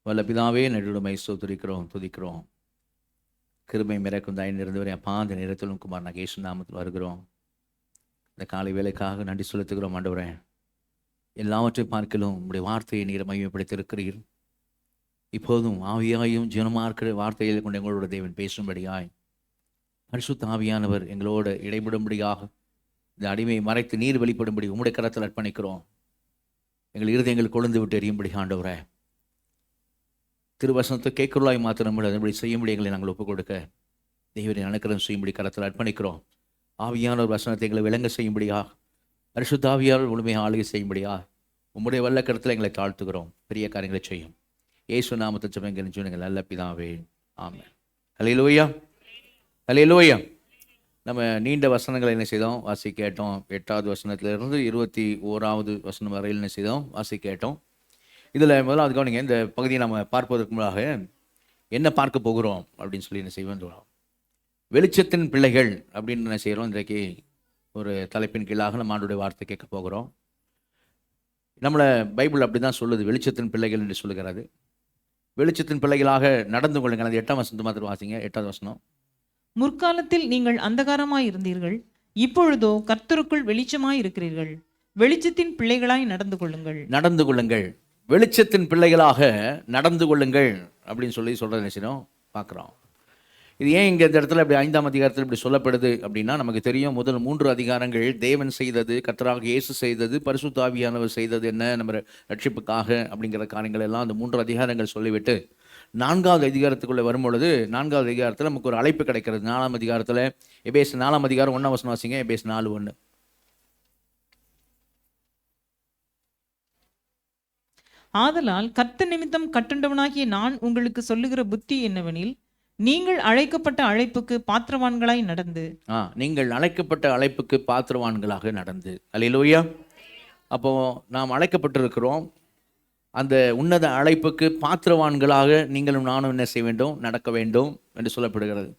வல்ல பிதாவே, நெடுமை ஸ்தோத்திரிக்கிறோம், துதிக்கிறோம். கிருபை மிரக்கும் தயன் இருந்தவரை அப்பா, அந்த நேரத்திலும் குமார் நகேஷ் நாமத்தில் வருகிறோம். இந்த காலை வேலைக்காக நன்றி செலுத்துகிறோம் ஆண்டவரே. எல்லாவற்றையும் பார்க்கலும் உங்களுடைய வார்த்தையை நீர் மையப்படுத்தியிருக்கிறீர். இப்போதும் ஆவியாயும் ஜீவனமாக இருக்கிற வார்த்தையை கொண்டு எங்களோட தேவன் பேசும்படியாய் பரிசுத்த ஆவியானவர் எங்களோடு இடைபடும்படியாக இந்த அடிமையை மறைத்து நீர் வெளிப்படும்படி உம்முடைய கரத்தில் அர்ப்பணிக்கிறோம். எங்கள் இருதயங்கள் கொழுந்து விட்டு எறியும்படி ஆண்டவரே, திருவசனத்தை கேட்குள்ளாய் மாத்திரம் அதன்படி செய்யும்படி எங்களை நாங்கள் ஒப்புக் கொடுக்க தேவனை அனுக்கிரம் செய்யும்படி கரத்தில் அர்ப்பணிக்கிறோம். ஆவியான ஒரு வசனத்தை எங்களை விளங்க செய்யும்படியா, பரிசுத்த ஆவியார் முழுமையாக ஆளுகை செய்யும்படியா உம்முடைய வல்ல கருத்தில் எங்களை தாழ்த்துகிறோம். பெரிய காரியங்களை செய்யும் இயேசு நாமத்தை ஜெபங்கள் எங்கள் நல்ல பிதாவே, ஆமென். ஹல்லேலூயா, ஹல்லேலூயா. நம்ம நீண்ட வசனங்களை என்ன செய்தோம், வாசி கேட்டோம். 8வது வசனத்திலிருந்து 21வது வசனம் வரையில் என்ன செய்தோம், வாசி கேட்டோம். இதில் முதலாவது கவனிங்க, இந்த பகுதியை நம்ம பார்ப்பதற்கு முன்னாக என்ன பார்க்க போகிறோம் அப்படின்னு சொல்லி என்ன செய்வோம், வெளிச்சத்தின் பிள்ளைகள் அப்படின்னு என்ன செய்கிறோம். இன்றைக்கு ஒரு தலைப்பின் கீழாக நம்ம ஆண்டுடைய வார்த்தை கேட்க போகிறோம். நம்மளை பைபிள் அப்படி தான் சொல்லுது, வெளிச்சத்தின் பிள்ளைகள் என்று சொல்லுகிறது. வெளிச்சத்தின் பிள்ளைகளாக நடந்து கொள்ளுங்கள். அது 8ஆம் வசனத்தை மாத்திரம் வாசிங்க. 8வது வசனம். முற்காலத்தில் நீங்கள் அந்தகாரமாய் இருந்தீர்கள், இப்பொழுதோ கர்த்தருக்குள் வெளிச்சமாய் இருக்கிறீர்கள். வெளிச்சத்தின் பிள்ளைகளாய் நடந்து கொள்ளுங்கள். நடந்து கொள்ளுங்கள், வெளிச்சத்தின் பிள்ளைகளாக நடந்து கொள்ளுங்கள் அப்படின்னு சொல்கிறது நினைச்சிடும் பார்க்குறோம். இது ஏன் இங்கே இந்த இடத்துல இப்படி 5ஆம் அதிகாரத்தில் இப்படி சொல்லப்படுது அப்படின்னா, நமக்கு தெரியும் முதல் 3 அதிகாரங்கள் தேவன் செய்தது, கர்த்தராக இயேசு செய்தது, பரிசுத்த ஆவியானவர் செய்தது என்ன நம்ம ரட்சிப்புக்காக அப்படிங்கிற காரியங்கள் எல்லாம் அந்த 3 அதிகாரங்கள் சொல்லிவிட்டு 4வது அதிகாரத்துக்குள்ளே வரும்பொழுது 4வது அதிகாரத்தில் நமக்கு ஒரு அழைப்பு கிடைக்கிறது. 4ஆம் அதிகாரத்தில் எபேஸ் 4ஆம் அதிகாரம் 1ஆம் வசனம் வாசிங்க. எபேஸ் 4:1. ஆதலால் கர்த்தர் நிமித்தம் கட்டுண்டவனாகிய நான் உங்களுக்கு சொல்லுகிற புத்தி என்னவெனில், நீங்கள் அழைக்கப்பட்ட அழைப்புக்கு பாத்திரவான்களாய் நடந்து. நீங்கள் அழைக்கப்பட்ட அழைப்புக்கு பாத்திரவான்களாக நடந்து. அல்லேலூயா. அப்போ நாம் அழைக்கப்பட்டிருக்கிறோம். அந்த உன்னத அழைப்புக்கு பாத்திரவான்களாக நீங்களும் நானும் என்ன செய்ய வேண்டும், நடக்க வேண்டும் என்று சொல்லப்படுகிறது.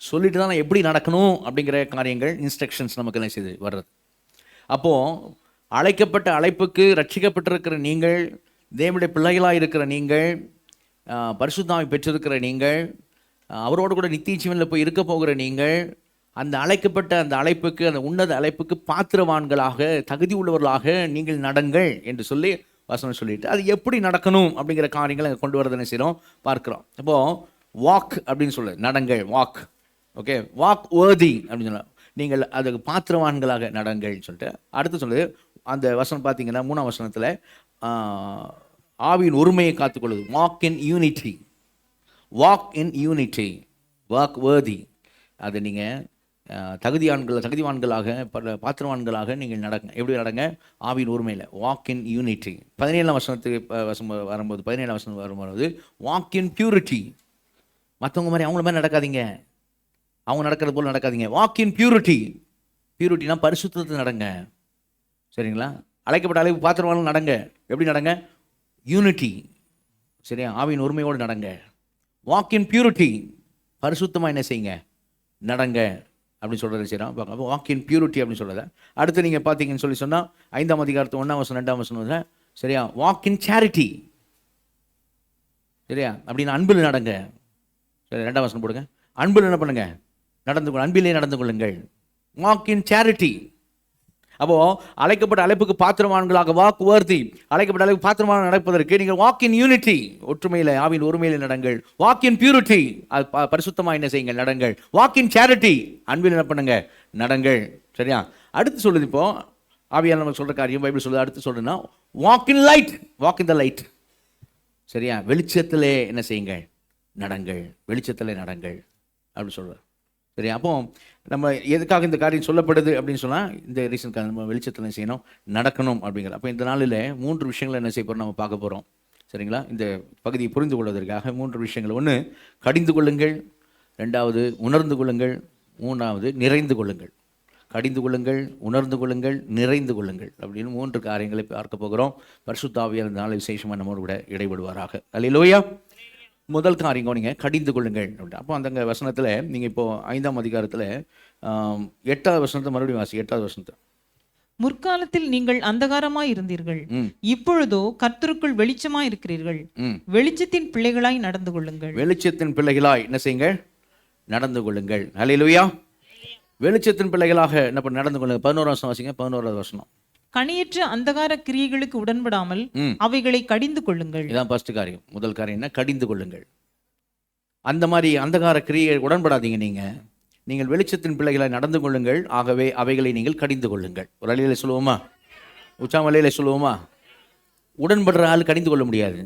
சொல்லிட்டு தான் எப்படி நடக்கணும் அப்படிங்கிற காரியங்கள், இன்ஸ்ட்ரக்ஷன்ஸ் நமக்கு என்ன செய்து வர்றது. அப்போது அழைக்கப்பட்ட அழைப்புக்கு ரட்சிக்கப்பட்டிருக்கிற நீங்கள், தேவனுடைய பிள்ளைகளாக இருக்கிற நீங்கள், பரிசுத்தாவை பெற்றிருக்கிற நீங்கள், அவரோடு கூட நித்திய ஜீவனில் போய் இருக்க போகிற நீங்கள், அந்த அழைக்கப்பட்ட அந்த அழைப்புக்கு, அந்த உன்னத அழைப்புக்கு பாத்திரவான்களாக, தகுதி உள்ளவர்களாக நீங்கள் நடங்கள் என்று சொல்லி வசனம் சொல்லிட்டு, அது எப்படி நடக்கணும் அப்படிங்கிற காரியங்களை கொண்டு வரது என்ன செய்கிறோம் பார்க்குறோம். அப்போது வாக் அப்படின்னு சொல்லு, நடங்கள், வாக். ஓகே, வாக் வேர்தி அப்படின்னு சொல்ல, நீங்கள் அதுக்கு பாத்திரவான்களாக நடங்கள்னு சொல்லிட்டு அடுத்து சொல்லுது. அந்த வசனம் பார்த்தீங்கன்னா 3ஆம் வசனத்தில் ஆவியின் ஒருமையை காத்துக்கொள்ளுது. Walk in unity, walk in unity, walk worthy. அது நீங்கள் தகுதிவான்களாக பாத்திரவான்களாக நீங்கள் நடங்க. எப்படி நடங்க? ஆவியின் ஒருமையில், வாக் இன் யூனிட்டி. 17ஆம் வசனத்துக்கு வரும்போது 17ஆம் வசனம் வரும்போது வாக் இன் பியூரிட்டி. மற்றவங்க மாதிரி அவங்கள மாதிரி நடக்காதீங்க, அவங்க நடக்கிறது போல் நடக்காதீங்க. Walk in purity. பியூரிட்டினா பரிசுத்தத்தை நடங்க. சரிங்களா? அழைக்கப்பட்ட அளவு பாத்திரவான்கள் நடங்க. எப்படி நடங்க? யூனிட்டி. சரியா? ஆவியின் ஒருமையோடு நடங்க. வாக் இன் பியூரிட்டி, பரிசுத்தமாக என்ன செய்யுங்க, நடங்க அப்படின்னு சொல்கிறது. சரி, அப்போ வாக் இன் பியூரிட்டி அப்படின்னு சொல்கிறத அடுத்து நீங்கள் பார்த்தீங்கன்னு சொல்லி சொன்னால் 5ஆம் அதிகாரத்து 1ஆம் வசனம் 2ஆம் வசனம், சரியா, வாக் இன் சேரிட்டி. சரியா? அப்படின்னு அன்பில் நடங்க. சரி, 2ஆம் வசனம் போடுங்க. அன்பில் என்ன பண்ணுங்க, நடந்து கொள்ள, அன்பிலே நடந்து கொள்ளுங்கள். Walk in charity. அப்போ அழைக்கப்பட்ட அழைப்புக்கு பாத்திரவான்களாக, வாக் வர்த்தி, அழைக்கப்பட்ட அழைப்பு பாத்திரமான நடப்பதற்கு நீங்கள் வாக் இன் யூனிட்டி, ஒற்றுமையில் ஆவியின் ஒருமையில் நடங்கள். வாக் இன் பியூரிட்டி, பரிசுத்தமாக என்ன செய்யுங்கள், நடங்கள். வாக் இன் சேரிட்டி, அன்பில் என்ன பண்ணுங்க, நடங்கள். சரியா? அடுத்து சொல்லுது, இப்போ ஆவியால் நம்ம சொல்கிற காரியம் பைபிள் சொல்லுது. அடுத்து சொல்லுன்னா walk in light, walk in the light. சரியா? வெளிச்சத்திலே என்ன செய்யுங்கள், நடங்கள். வெளிச்சத்திலே நடங்கள் அப்படின்னு சொல்கிறார். சரி, அப்போ நம்ம எதுக்காக இந்த காரியம் சொல்லப்படுது அப்படின்னு சொன்னால், இந்த ரீசனுக்காக நம்ம வெளிச்சத்தில் செய்யணும், நடக்கணும் அப்படிங்கிற. அப்போ இந்த நாளில் 3 விஷயங்களை என்ன செய்ய போகிறோம், நம்ம பார்க்க போகிறோம். சரிங்களா? இந்த பகுதியை புரிந்து கொள்வதற்காக 3 விஷயங்கள். 1, கடிந்து கொள்ளுங்கள். 2வது, உணர்ந்து கொள்ளுங்கள். 3வது, நிறைந்து கொள்ளுங்கள். கடிந்து கொள்ளுங்கள், உணர்ந்து கொள்ளுங்கள், நிறைந்து கொள்ளுங்கள் அப்படின்னு 3 காரியங்களை பார்க்க போகிறோம். பரிசுத்த ஆவியார் இந்த நாள் விசேஷமாக நம்மோடு கூட இடைபடுவாராக. அல்லேலூயா. முதல் காரியம் கவனிங்க, கடிந்து கொள்ளுங்கள். அப்போ அந்த வசனத்தில் நீங்கள் இப்போது 5ஆம் அதிகாரத்தில் 8வது வசனத்தை மறுபடியும் வாசி. 8வது வசனத்தை. முற்காலத்தில் நீங்கள் அந்தகாரமாய் இருந்தீர்கள், ம். இப்பொழுதோ கர்த்தருக்குள் வெளிச்சமாய் இருக்கிறீர்கள். ம். வெளிச்சத்தின் பிள்ளைகளாய் நடந்து கொள்ளுங்கள். வெளிச்சத்தின் பிள்ளைகளாய் என்ன செய்யுங்கள்? நடந்து கொள்ளுங்கள். ஹல்லேலூயா. வெளிச்சத்தின் பிள்ளைகளாக என்ன பண்ண நடந்து கொள்ளுங்க. 11 வசனம் வாசிங்க. 11வது வசனம். கனியற்ற அந்தகார கிரியைகளுக்கு உடன்படாமல் ம். அவைகளை கடிந்து கொள்ளுங்கள். இதான் ஃபர்ஸ்ட் காரியம். முதல் காரியம் என்ன? கடிந்து கொள்ளுங்கள். அந்த மாதிரி அந்தகார கிரியை உடன்படாதீங்க. நீங்கள் வெளிச்சத்தின் பிள்ளைகளை நடந்து கொள்ளுங்கள், ஆகவே அவைகளை நீங்கள் கடிந்து கொள்ளுங்கள். ஒரு அலையில சொல்லுவோமா? உச்சாமலையில சொல்லுவோமா? உடன்படுற ஆள் கடிந்து கொள்ள முடியாது.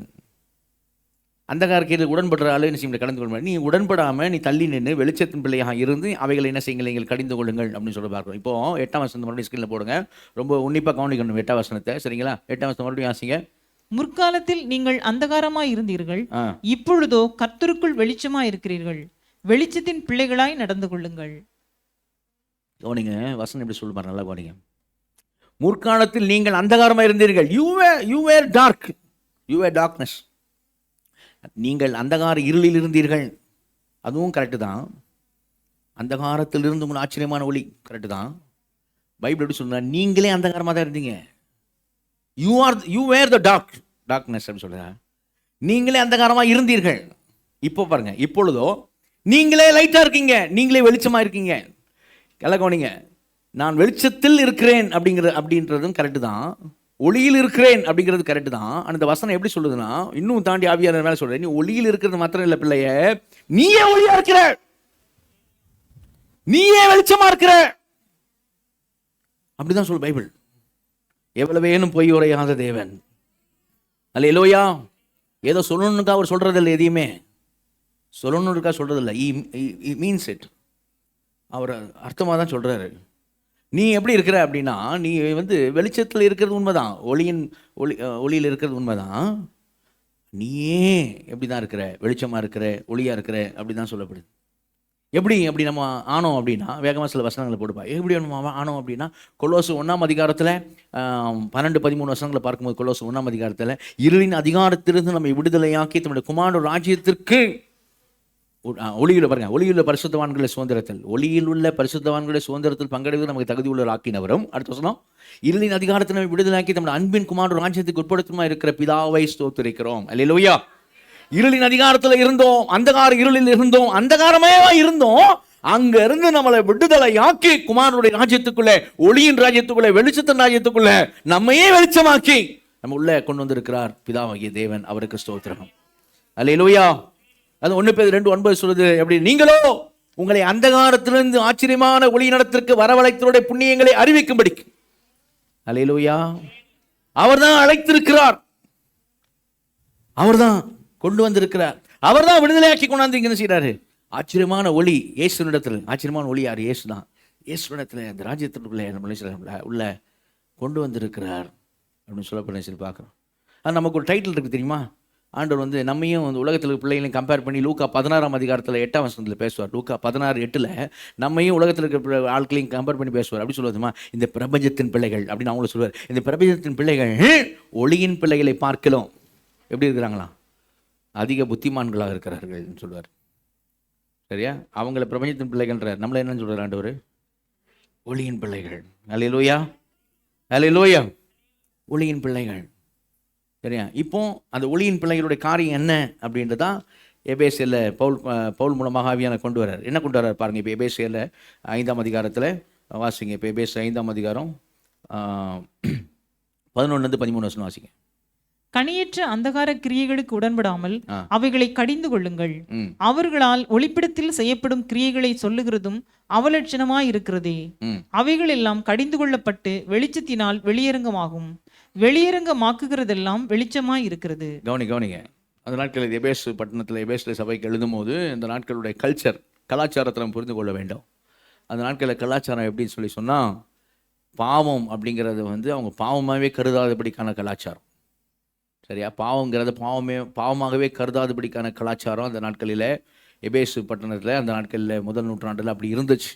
அந்தகார கிரியில் உடன்படுற ஆள் என்ன செய்ய கடிந்து கொள்ள முடியாது. நீ உடன்படாமல் நீ தள்ளி நின்று வெளிச்சத்தின் பிள்ளையாக இருந்து அவைகளை என்ன செய்யுங்கள்? நீங்கள் கடிந்து கொள்ளுங்கள் அப்படின்னு சொல்லி பார்க்குறோம். இப்போ 8ஆம் வசனத்தை மறுபடியும் ஸ்கிரீனில் போடுங்க. ரொம்ப உன்னிப்பாக கவனிக்கணும் 8ஆம் வசனத்தை. சரிங்களா? 8ஆம் வசனம் மறுபடியும் வாசிங்க. முற்காலத்தில் நீங்கள் அந்தகாரமாய் இருந்தீர்கள், இப்பொழுதோ கர்த்தருக்குள் வெளிச்சமாய் இருக்கிறீர்கள். வெளிச்சத்தின் பிள்ளைகளாய் நடந்து கொள்ளுங்கள். கவனிங்க, வசனம் எப்படி சொல்லு பாருங்க, நல்லா கவனிங்க. முற்காலத்தில் நீங்கள் அந்தகாரமாக இருந்தீர்கள். You were dark, you were darkness. நீங்கள் அந்தகார இருளில் இருந்தீர்கள். அதுவும் கரெக்டு தான். அந்தகாரத்தில் இருந்து உங்கள் ஆச்சரியமான ஒளி கரெக்டு தான். பைபிள் எப்படி சொல்லுங்க? நீங்களே அந்தகாரமாக தான் இருந்தீங்க. யூ வேர் த டார்க்னஸ் அப்படின்னு சொல்லுங்க. நீங்களே அந்தகாரமாக இருந்தீர்கள். இப்போ பாருங்க, இப்பொழுதோ நீங்களே லைட்டாக இருக்கீங்க, நீங்களே வெளிச்சமாக இருக்கீங்க. எல்லாம் கவனிங்க. நான் வெளிச்சத்தில் இருக்கிறேன் அப்படின்றதும் கரெக்டு தான். ஒளியில் இருக்கிறேன் அப்படிங்கிறது கரெக்டு தான். அந்த வசனம் எப்படி சொல்லுதுன்னா, இன்னும் தாண்டி ஆவியானவர் மேலே சொல்றேன், நீ ஒளியில் இருக்கிறது மாத்திரம் இல்லை பிள்ளைய, நீயே ஒளியா இருக்கிற, நீயே வெளிச்சமா இருக்கிற. அப்படிதான் சொல்லு பைபிள். எவ்வளவேனும் பொய் உரையாத தேவன். அல்லேலூயா. ஏதோ சொல்லணுக்கா அவர் சொல்றதில்லை, எதையுமே சொல்லணுக்கா சொல்றதில்லை. Means it. அவர் அர்த்தமாக தான் சொல்றாரு. நீ எப்படி இருக்கிற அப்படின்னா, நீ வெளிச்சத்தில் இருக்கிறது உண்மைதான், ஒளியில் இருக்கிறது உண்மைதான். நீயே எப்படி தான் இருக்கிற? வெளிச்சமாக இருக்கிற, ஒளியாக இருக்கிற, அப்படி தான் சொல்லப்படுது. எப்படி நம்ம ஆனோம் அப்படின்னா, வேகமாக சில வசனங்களை போடுப்பா. எப்படி நம்ம ஆனோம் அப்படின்னா, கொலோசு 1ஆம் அதிகாரத்தில் 12-13 வசனங்களை பார்க்கும்போது, கொலோசு 1ஆம் அதிகாரத்தில் இருளின் அதிகாரத்திலிருந்து நம்மை விடுதலையாக்கி தம்முடைய குமாரனுடைய ராஜ்யத்திற்கு ஒளியில் பாருங்க, ஒளியுள்ள பரிசுத்தவான்களை சுதந்திரத்தில், ஒளியில் உள்ள பரிசுத்தவான்களை சுதந்திரத்தில் பங்கெடுத்து நமக்கு தகுதி உள்ள ஆக்கினவரும். அடுத்த வசனம், இருளின் அதிகாரத்தை நம்ம விடுதலையாக்கி நம்முடைய அன்பின் குமாரனுடைய ராஜ்யத்துக்கு உட்படுத்துமா இருக்கிற பிதாவை ஸ்தோத்திரிக்கிறோம். அல்லேலூயா. இருளின் அதிகாரத்தில் இருந்தோம், அந்தகார இருளில் இருந்தோம், அந்தகாரமே இருந்தோம். அங்க இருந்து நம்மளை விடுதலை ஆக்கி குமாரனுடைய ராஜ்யத்துக்குள்ள, ஒளியின் ராஜ்யத்துக்குள்ள, வெளிச்சத்தின் ராஜ்யத்துக்குள்ள நம்மையே வெளிச்சமாக்கி நம்ம உள்ள கொண்டு வந்திருக்கிறார் பிதாவாகிய தேவன். அவருக்கு ஸ்தோத்திரம். அல்லேலூயா. அது 1 பேதுரு 2:9 சொல்லுது. எப்படி? நீங்களோ உங்களை அந்தகாரத்திலிருந்து ஆச்சரியமான ஒளி நடத்திற்கு வரவழைத்தவருடைய புண்ணியங்களை அறிவிக்கும்படி. அல்லேலூயா. அவர்தான் அழைத்திருக்கிறார், அவர்தான் கொண்டு வந்திருக்கிறார், அவர்தான் விடுதலையாக்கி கொண்டாந்து இங்க செய்யறாரு. ஆச்சரியமான ஒளி இயேசுனிடத்தில். ஆச்சரியமான ஒளி யார்? இயேசு தான். இயேசுனிடத்தில் அந்த ராஜ்யத்திற்குள்ளே உள்ள கொண்டு வந்திருக்கிறார் அப்படின்னு சொல்லப்பட சொல்லி பார்க்குறோம். அது நமக்கு ஒரு டைட்டில் இருக்குது தெரியுமா? ஆண்டவர் நம்மையும் உலகத்தில் பிள்ளைகளையும் கம்பேர் பண்ணி லூக்கா 16ஆம் அதிகாரத்தில் 8ஆம் வசனத்தில் பேசுவார். லூக்கா 16:8 நம்மையும் உலகத்தில் இருக்கிற ஆட்களையும் கம்பேர் பண்ணி பேசுவார். அப்படி சொல்லுவாருமா, இந்த பிரபஞ்சத்தின் பிள்ளைகள் அப்படின்னு அவங்கள சொல்லுவார். இந்த பிரபஞ்சத்தின் பிள்ளைகள் ஒளியின் பிள்ளைகளை பார்க்கலாம் எப்படி இருக்கிறாங்களாம்? அதிக புத்திமான்களாக இருக்கிறார்கள் சொல்லுவார். சரியா? அவங்கள பிரபஞ்சத்தின் பிள்ளைகள்ன்றார். நம்மள என்னன்னு சொல்றார் ஆண்டவர்? ஒளியின் பிள்ளைகள். அல்லேலூயா, அல்லேலூயா. ஒளியின் பிள்ளைகள். சரியா? இப்போ அந்த ஒளியின் பிள்ளைகளுடைய காரியம் என்ன அப்படின்றதான் எபேசியரில் பவுல் மூலமாக ஆவியான கொண்டு வர்றார். என்ன கொண்டு வர்றார் பாருங்க. இப்போ எபேசியரில் 5ஆம் அதிகாரத்தில் வாசிங்க. இப்போ எபேசு 5ஆம் அதிகாரம் 11-13 வசனம் வாசிங்க. கனியற்ற அந்தகார கிரியைகளுக்கு உடன்படாமல் அவைகளை கடிந்து கொள்ளுங்கள். அவர்களால் ஒளிப்பிடத்தில் செய்யப்படும் கிரியைகளை சொல்லுகிறதும் அவலட்சணமாய் இருக்கிறதே. அவைகள் எல்லாம் கடிந்து கொள்ளப்பட்டு வெளிச்சத்தினால் வெளியரங்கமாகும். வெளியரங்கமாக்குகிறதெல்லாம் வெளிச்சமாய் இருக்கிறது. கவனிங்க. அந்த நாட்களில் எபேசு பட்டணத்தில் எபேசு சபைக்கு எழுதும் போது இந்த நாட்களுடைய கலாச்சாரத்தை நம்ம புரிந்து கொள்ள வேண்டும். அந்த நாட்களில் கலாச்சாரம் எப்படின்னு சொல்லி சொன்னால், பாவம் அப்படிங்கிறது அவங்க பாவமாகவே கருதாதபடிக்கான கலாச்சாரம். சரியா? பாவங்கிறத பாவமாகவே கருதாதபடிக்கான கலாச்சாரம் அந்த நாட்களில் எபேசு பட்டணத்தில் அந்த நாட்களில் முதல் நூற்றாண்டில் அப்படி இருந்துச்சு.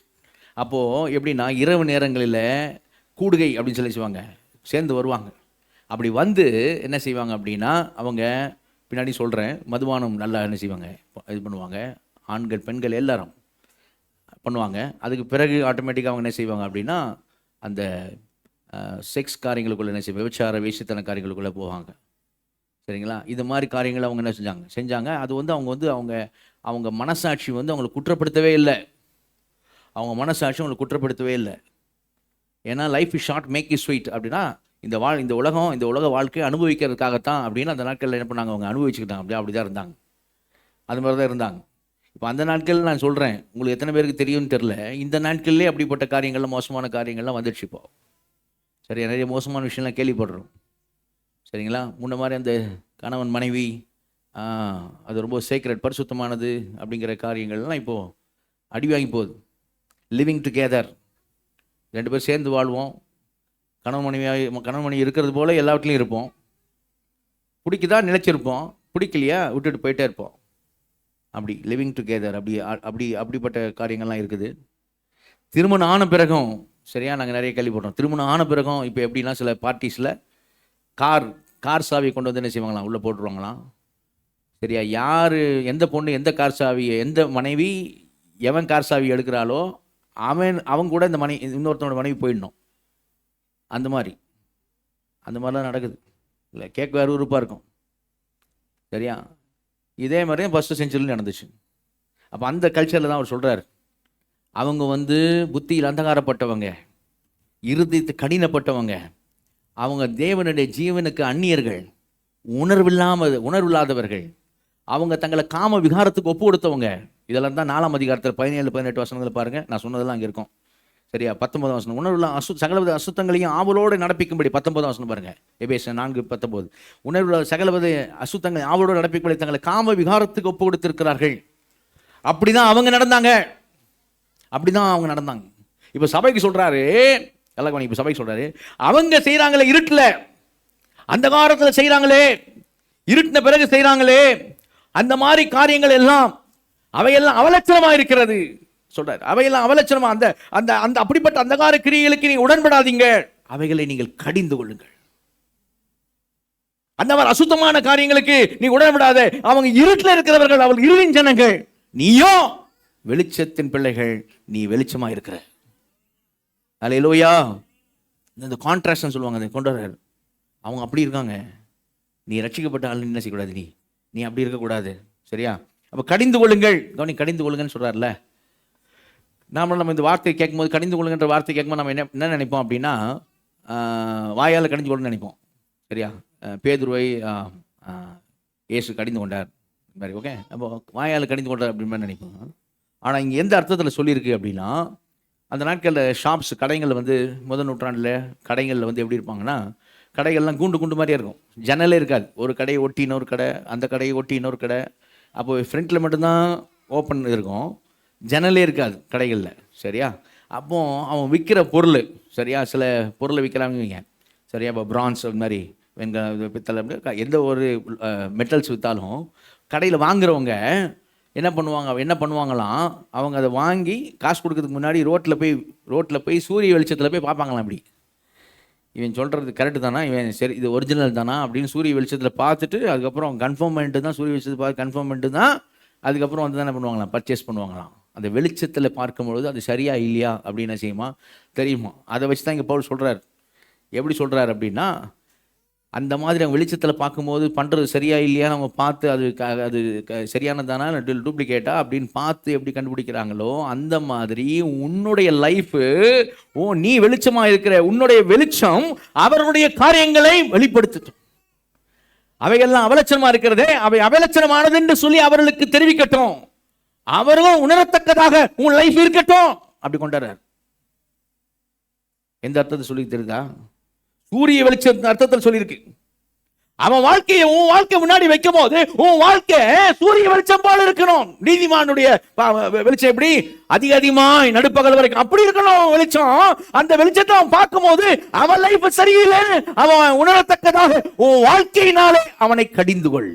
அப்போது எப்படின்னா, இரவு நேரங்களில் கூடுகை அப்படின்னு சொல்லி செய்வாங்க, சேர்ந்து வருவாங்க. அப்படி என்ன செய்வாங்க அப்படின்னா, அவங்க பின்னாடி சொல்கிறேன், மதுபானம் நல்லா என்ன செய்வாங்க, இது பண்ணுவாங்க. ஆண்கள் பெண்கள் எல்லாரும் பண்ணுவாங்க. அதுக்கு பிறகு ஆட்டோமேட்டிக்காக அவங்க என்ன செய்வாங்க அப்படின்னா, அந்த செக்ஸ் காரியங்களுக்குள்ளே என்ன செய்ய, விபச்சார வேசித்தன காரியங்களுக்குள்ளே போவாங்க. சரிங்களா? இது மாதிரி காரியங்களை அவங்க என்ன செஞ்சாங்க. அது வந்து அவங்க மனசாட்சி வந்து அவங்களை குற்றப்படுத்தவே இல்லை. அவங்க மனசாட்சி அவங்களை குற்றப்படுத்தவே இல்லை. ஏன்னா life is short, make is sweet அப்படின்னா இந்த உலக வாழ்க்கையை அனுபவிக்கிறதுக்காகத்தான் அப்படின்னு அந்த நாட்களில் என்ன பண்ணாங்க, அவங்க அனுபவிச்சுக்கிட்டாங்க. அப்படி தான் இருந்தாங்க. அது மாதிரி தான் இருந்தாங்க. இப்போ அந்த நாட்கள் நான் சொல்கிறேன், உங்களுக்கு எத்தனை பேருக்கு தெரியும்னு தெரில, இந்த நாட்கள்லேயே அப்படிப்பட்ட காரியங்கள்லாம், மோசமான காரியங்கள்லாம் வந்துடுச்சு இப்போ. சரியா? நிறைய மோசமான விஷயம்லாம் கேள்விப்படுறோம். சரிங்களா? முன்ன மாதிரி அந்த கணவன் மனைவி அது ரொம்ப சீக்ரெட், பரிசுத்தமானது அப்படிங்கிற காரியங்கள்லாம் இப்போது அடி வாங்கி போகுது. லிவிங் டுகெதர், 2 பேர் சேர்ந்து வாழ்வோம், கணவன் மனைவி இருக்கிறது போல் எல்லா வீட்லையும் இருப்போம். பிடிக்குதா நிலைச்சிருப்போம், பிடிக்கலையா விட்டுட்டு போயிட்டே இருப்போம். அப்படி லிவிங் டுகெதர் அப்படிப்பட்ட காரியங்கள்லாம் இருக்குது. திருமணம் ஆன பிறகும் சரியா, நாங்கள் நிறைய கேள்விப்படுறோம். திருமணம் ஆன பிறகும் இப்போ எப்படின்னா சில பார்ட்டிஸில் கார் சாவியை கொண்டு வந்து என்ன செய்வாங்களாம், உள்ளே போட்டுருவாங்களாம். சரியா? யார், எந்த பொண்ணு எந்த கார் சாவியை, எந்த மனைவி எவன் கார் சாவி எடுக்கிறாளோ அவங்க கூட இந்த இன்னொருத்தனோட மனைவி போயிடணும். அந்த மாதிரிலாம் நடக்குது. இல்லை, கேட்க வேறு உறுப்பாக இருக்கும். சரியா? இதே மாதிரி தான் ஃபஸ்ட்டு செஞ்சுரியில் நடந்துச்சு. அப்போ அந்த கல்ச்சரில் தான் அவர் சொல்கிறார், அவங்க வந்து புத்தியில் அந்தகாரப்பட்டவங்க, இருதயத்து கடினப்பட்டவங்க, அவங்க தேவனுடைய ஜீவனுக்கு அந்நியர்கள், உணர்வில்லாதவர்கள், அவங்க தங்களை காம விகாரத்துக்கு ஒப்பு கொடுத்தவங்க. இதெல்லாம் தான் 4ஆம் அதிகாரத்தில் 17-18 வசனங்களை பாருங்கள். நான் சொன்னதெல்லாம் அங்கே இருக்கும். சரியா? 19ஆம் வசனம், உணர்வுள்ள சகலவித அசுத்தங்களையும் ஆவலோடு நடப்பிக்கும்படி. 19ஆம் வசனம் பாருங்கள், எபேசியர் 4:19. உணர்வுள்ள சகலவித அசுத்தங்களை ஆவலோடு நடப்பிக்கும்படி தங்களை காம விகாரத்துக்கு ஒப்பு கொடுத்திருக்கிறார்கள். அப்படிதான் அவங்க நடந்தாங்க. இப்போ சபைக்கு சொல்றாரு, எல்லாம் இப்போ சபைக்கு சொல்றாரு, அவங்க செய்யறாங்களே இருட்டில், அந்த காலத்தில் செய்யறாங்களே, இருட்டின பிறகு செய்யறாங்களே, அந்த மாதிரி காரியங்கள் எல்லாம் அவையெல்லாம் அவலட்சணமா இருக்கிறது சொல்றாரு. அவையெல்லாம் அவலட்சணமா, அந்த அந்த அந்த அப்படிப்பட்ட அந்தகார கிரியைகளுக்கு நீங்க உடன்படாதீங்க, அவைகளை நீங்கள் கடிந்து கொள்ளுங்கள். அந்த மாதிரி அசுத்தமான காரியங்களுக்கு நீ உடன்படாத. அவங்க இருட்டில் இருக்கிறவர்கள், அவர்கள் இருளின் ஜனங்கள், நீயோ வெளிச்சத்தின் பிள்ளைகள், நீ வெளிச்சமா இருக்கிற. அல்லேலூயா. இந்த கான்ட்ராஸ்ட் சொல்லுவாங்க, அதை கொண்டு வர்றாரு. அவங்க அப்படி இருக்காங்க, நீ ரட்சிக்கப்பட்ட ஆள் என்ன செய்யக்கூடாது, நீ அப்படி இருக்கக்கூடாது. சரியா? அப்போ கடிந்து கொள்ளுங்கள், கடிந்து கொள்ளுங்கன்னு சொல்றாருல. நம்ம இந்த வார்த்தையை கேட்கும்போது, கடிந்து கொள்ளுங்கன்ற வார்த்தை கேட்கும்போது நம்ம என்ன நினைப்போம் அப்படின்னா, வாயால் கடிந்து கொள்ளுன்னு நினைப்போம். சரியா? பேதுருவை இயேசு கடிந்து கொண்டார் மாதிரி. ஓகே, அப்போ வாயால் கடிந்து கொண்டார் அப்படின்னு நினைப்போம். ஆனால் இங்கே எந்த அர்த்தத்தில் சொல்லியிருக்கு அப்படின்னா, அந்த நாட்களில் ஷாப்ஸ், கடைகள் வந்து முதல் நூற்றாண்டில் கடைகளில் வந்து எப்படி இருப்பாங்கன்னா, கடைகள்லாம் கூண்டு மாதிரியே இருக்கும், ஜன்னலே இருக்காது. ஒரு கடையை ஒட்டி இன்னொரு கடை, அந்த கடையை ஒட்டி இன்னொரு கடை. அப்போ ஃப்ரண்ட்டில் மட்டும்தான் ஓப்பன் இருக்கும், ஜன்னலே இருக்காது கடைகளில். சரியா? அப்போ அவன் விற்கிற பொருள், சரியா, சில பொருளை விற்கிறாங்க. சரியா? இப்போ பிரான்ஸ் அது மாதிரி, வெண்கல, பித்தளை, எந்த ஒரு மெட்டல்ஸ் விற்றாலும் கடையில் வாங்குறவங்க என்ன பண்ணுவாங்களாம், அவங்க அதை வாங்கி காசு கொடுக்கறதுக்கு முன்னாடி ரோட்டில் போய் சூரிய வெளிச்சத்தில் போய் பார்ப்பாங்களாம். அப்படி இவன் சொல்கிறது கரெக்டு தானா, இவன் சரி இது ஒரிஜினல் தானா அப்படின்னு சூரிய வெளிச்சத்தில் பார்த்துட்டு, அதுக்கப்புறம் கன்ஃபார்ம் பண்ணிட்டு தான், சூரிய வெளிச்சத்தை பார்த்து கன்ஃபார்ம் பண்ணிட்டு தான் அதுக்கப்புறம் வந்து தான் என்ன பண்ணுவாங்களாம், பர்ச்சேஸ் பண்ணுவாங்களாம். அந்த வெளிச்சத்தில் பார்க்கும்பொழுது அது சரியா இல்லையா அப்படின்னு செய்யுமா தெரியுமா. அதை வச்சு தான் இங்கே பவுல் சொல்கிறார். எப்படி சொல்கிறார் அப்படின்னா, அந்த மாதிரி அவங்க வெளிச்சத்தில் பார்க்கும்போது பண்ணுறது சரியா இல்லையான்னு அவங்க பார்த்து அது சரியானதானா டூப்ளிகேட்டா அப்படின்னு பார்த்து எப்படி கண்டுபிடிக்கிறாங்களோ, அந்த மாதிரி உன்னுடைய லைஃபு, நீ வெளிச்சமாக இருக்கிற உன்னுடைய வெளிச்சம் அவர்களுடைய காரியங்களை வெளிப்படுத்தட்டும். அவைகள்லாம் அவலட்சணமா இருக்கிறதே, அவை அவலட்சணமானது என்று சொல்லி அவர்களுக்கு தெரிவிக்கட்டும். அவர்களும் உணரத்தக்கதாக உன் லைஃப் இருக்கட்டும். அப்படி கொண்டாடுறார். எந்த அர்த்தத்தை சொல்லி தெரியுதா? சூரிய வெளிச்சம் அர்த்தத்தில் சொல்லியிருக்கு. அவன் வாழ்க்கையை உன் வாழ்க்கை முன்னாடி வைக்கும் போது உன் வாழ்க்கை சூரிய வெளிச்சம் போல இருக்கணும். நீதிமானுடைய வெளிச்சம் எப்படி அதிகமாய் நடுப்பகல் வரைக்கும் அப்படி இருக்கணும் வெளிச்சம். அந்த வெளிச்சத்தை அவன் பார்க்கும் போது அவன் லைஃப் சரியில்லை, அவன் உணரத்தக்கதாக உன் வாழ்க்கையினாலே அவனை கடிந்து கொள்.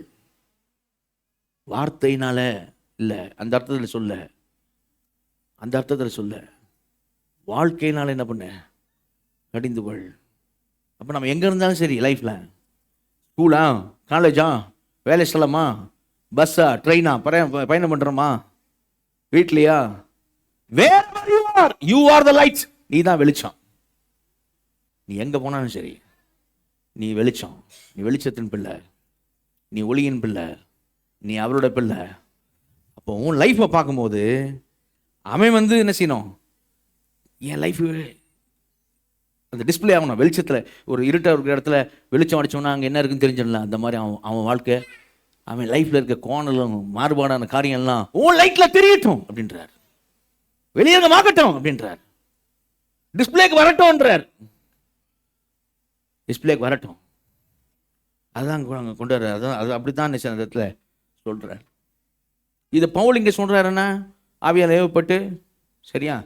வார்த்தையினால இல்ல, அந்த அர்த்தத்தில் சொல்ல, அந்த அர்த்தத்தில் சொல்ல, வாழ்க்கையினால என்ன பண்ண, கடிந்து கொள். அப்போ நம்ம எங்கே இருந்தாலும் சரி, லைஃப்பில் ஸ்கூலா, காலேஜா, வேலை ஸ்தலமா, பஸ்ஸா, ட்ரெயினா, பயணம் பண்ணுறோமா, வீட்லையா, wherever you are, you are the light. நீ தான் வெளிச்சம். நீ எங்கே போனாலும் சரி, நீ வெளிச்சம், நீ வெளிச்சத்தின் பிள்ளை, நீ ஒளியின் பிள்ளை, நீ அவரோட பிள்ளை. அப்போ உன் லைஃப்பை பார்க்கும்போது அவன் என்ன செய்யணும், என் லைஃப் அந்த டிஸ்பிளே ஆகணும். வெளிச்சத்தில் ஒரு இருட்டாக இருக்கிற இடத்துல வெளிச்சம் அடித்தோன்னா அங்கே என்ன இருக்குன்னு தெரிஞ்சிடலாம். அந்த மாதிரி அவன் வாழ்க்கை, அவன் லைஃப்பில் இருக்க கோணலும் மாறுபாடான காரியம்லாம் உன் லைஃப்பில் தெரியட்டும் அப்படின்றார். வெளியேங்க மாக்கட்டும் அப்படின்றார். டிஸ்பிளேக்கு வரட்டும்ன்றார். டிஸ்பிளேக்கு வரட்டும். அதுதான் கொண்டு வர்றார். அதான் அது அப்படி தான் அந்த இடத்துல சொல்கிறார். இதை பவுல் இங்கே சொல்கிறாருன்னா ஆவியால் ஏவப்பட்டு, சரியா?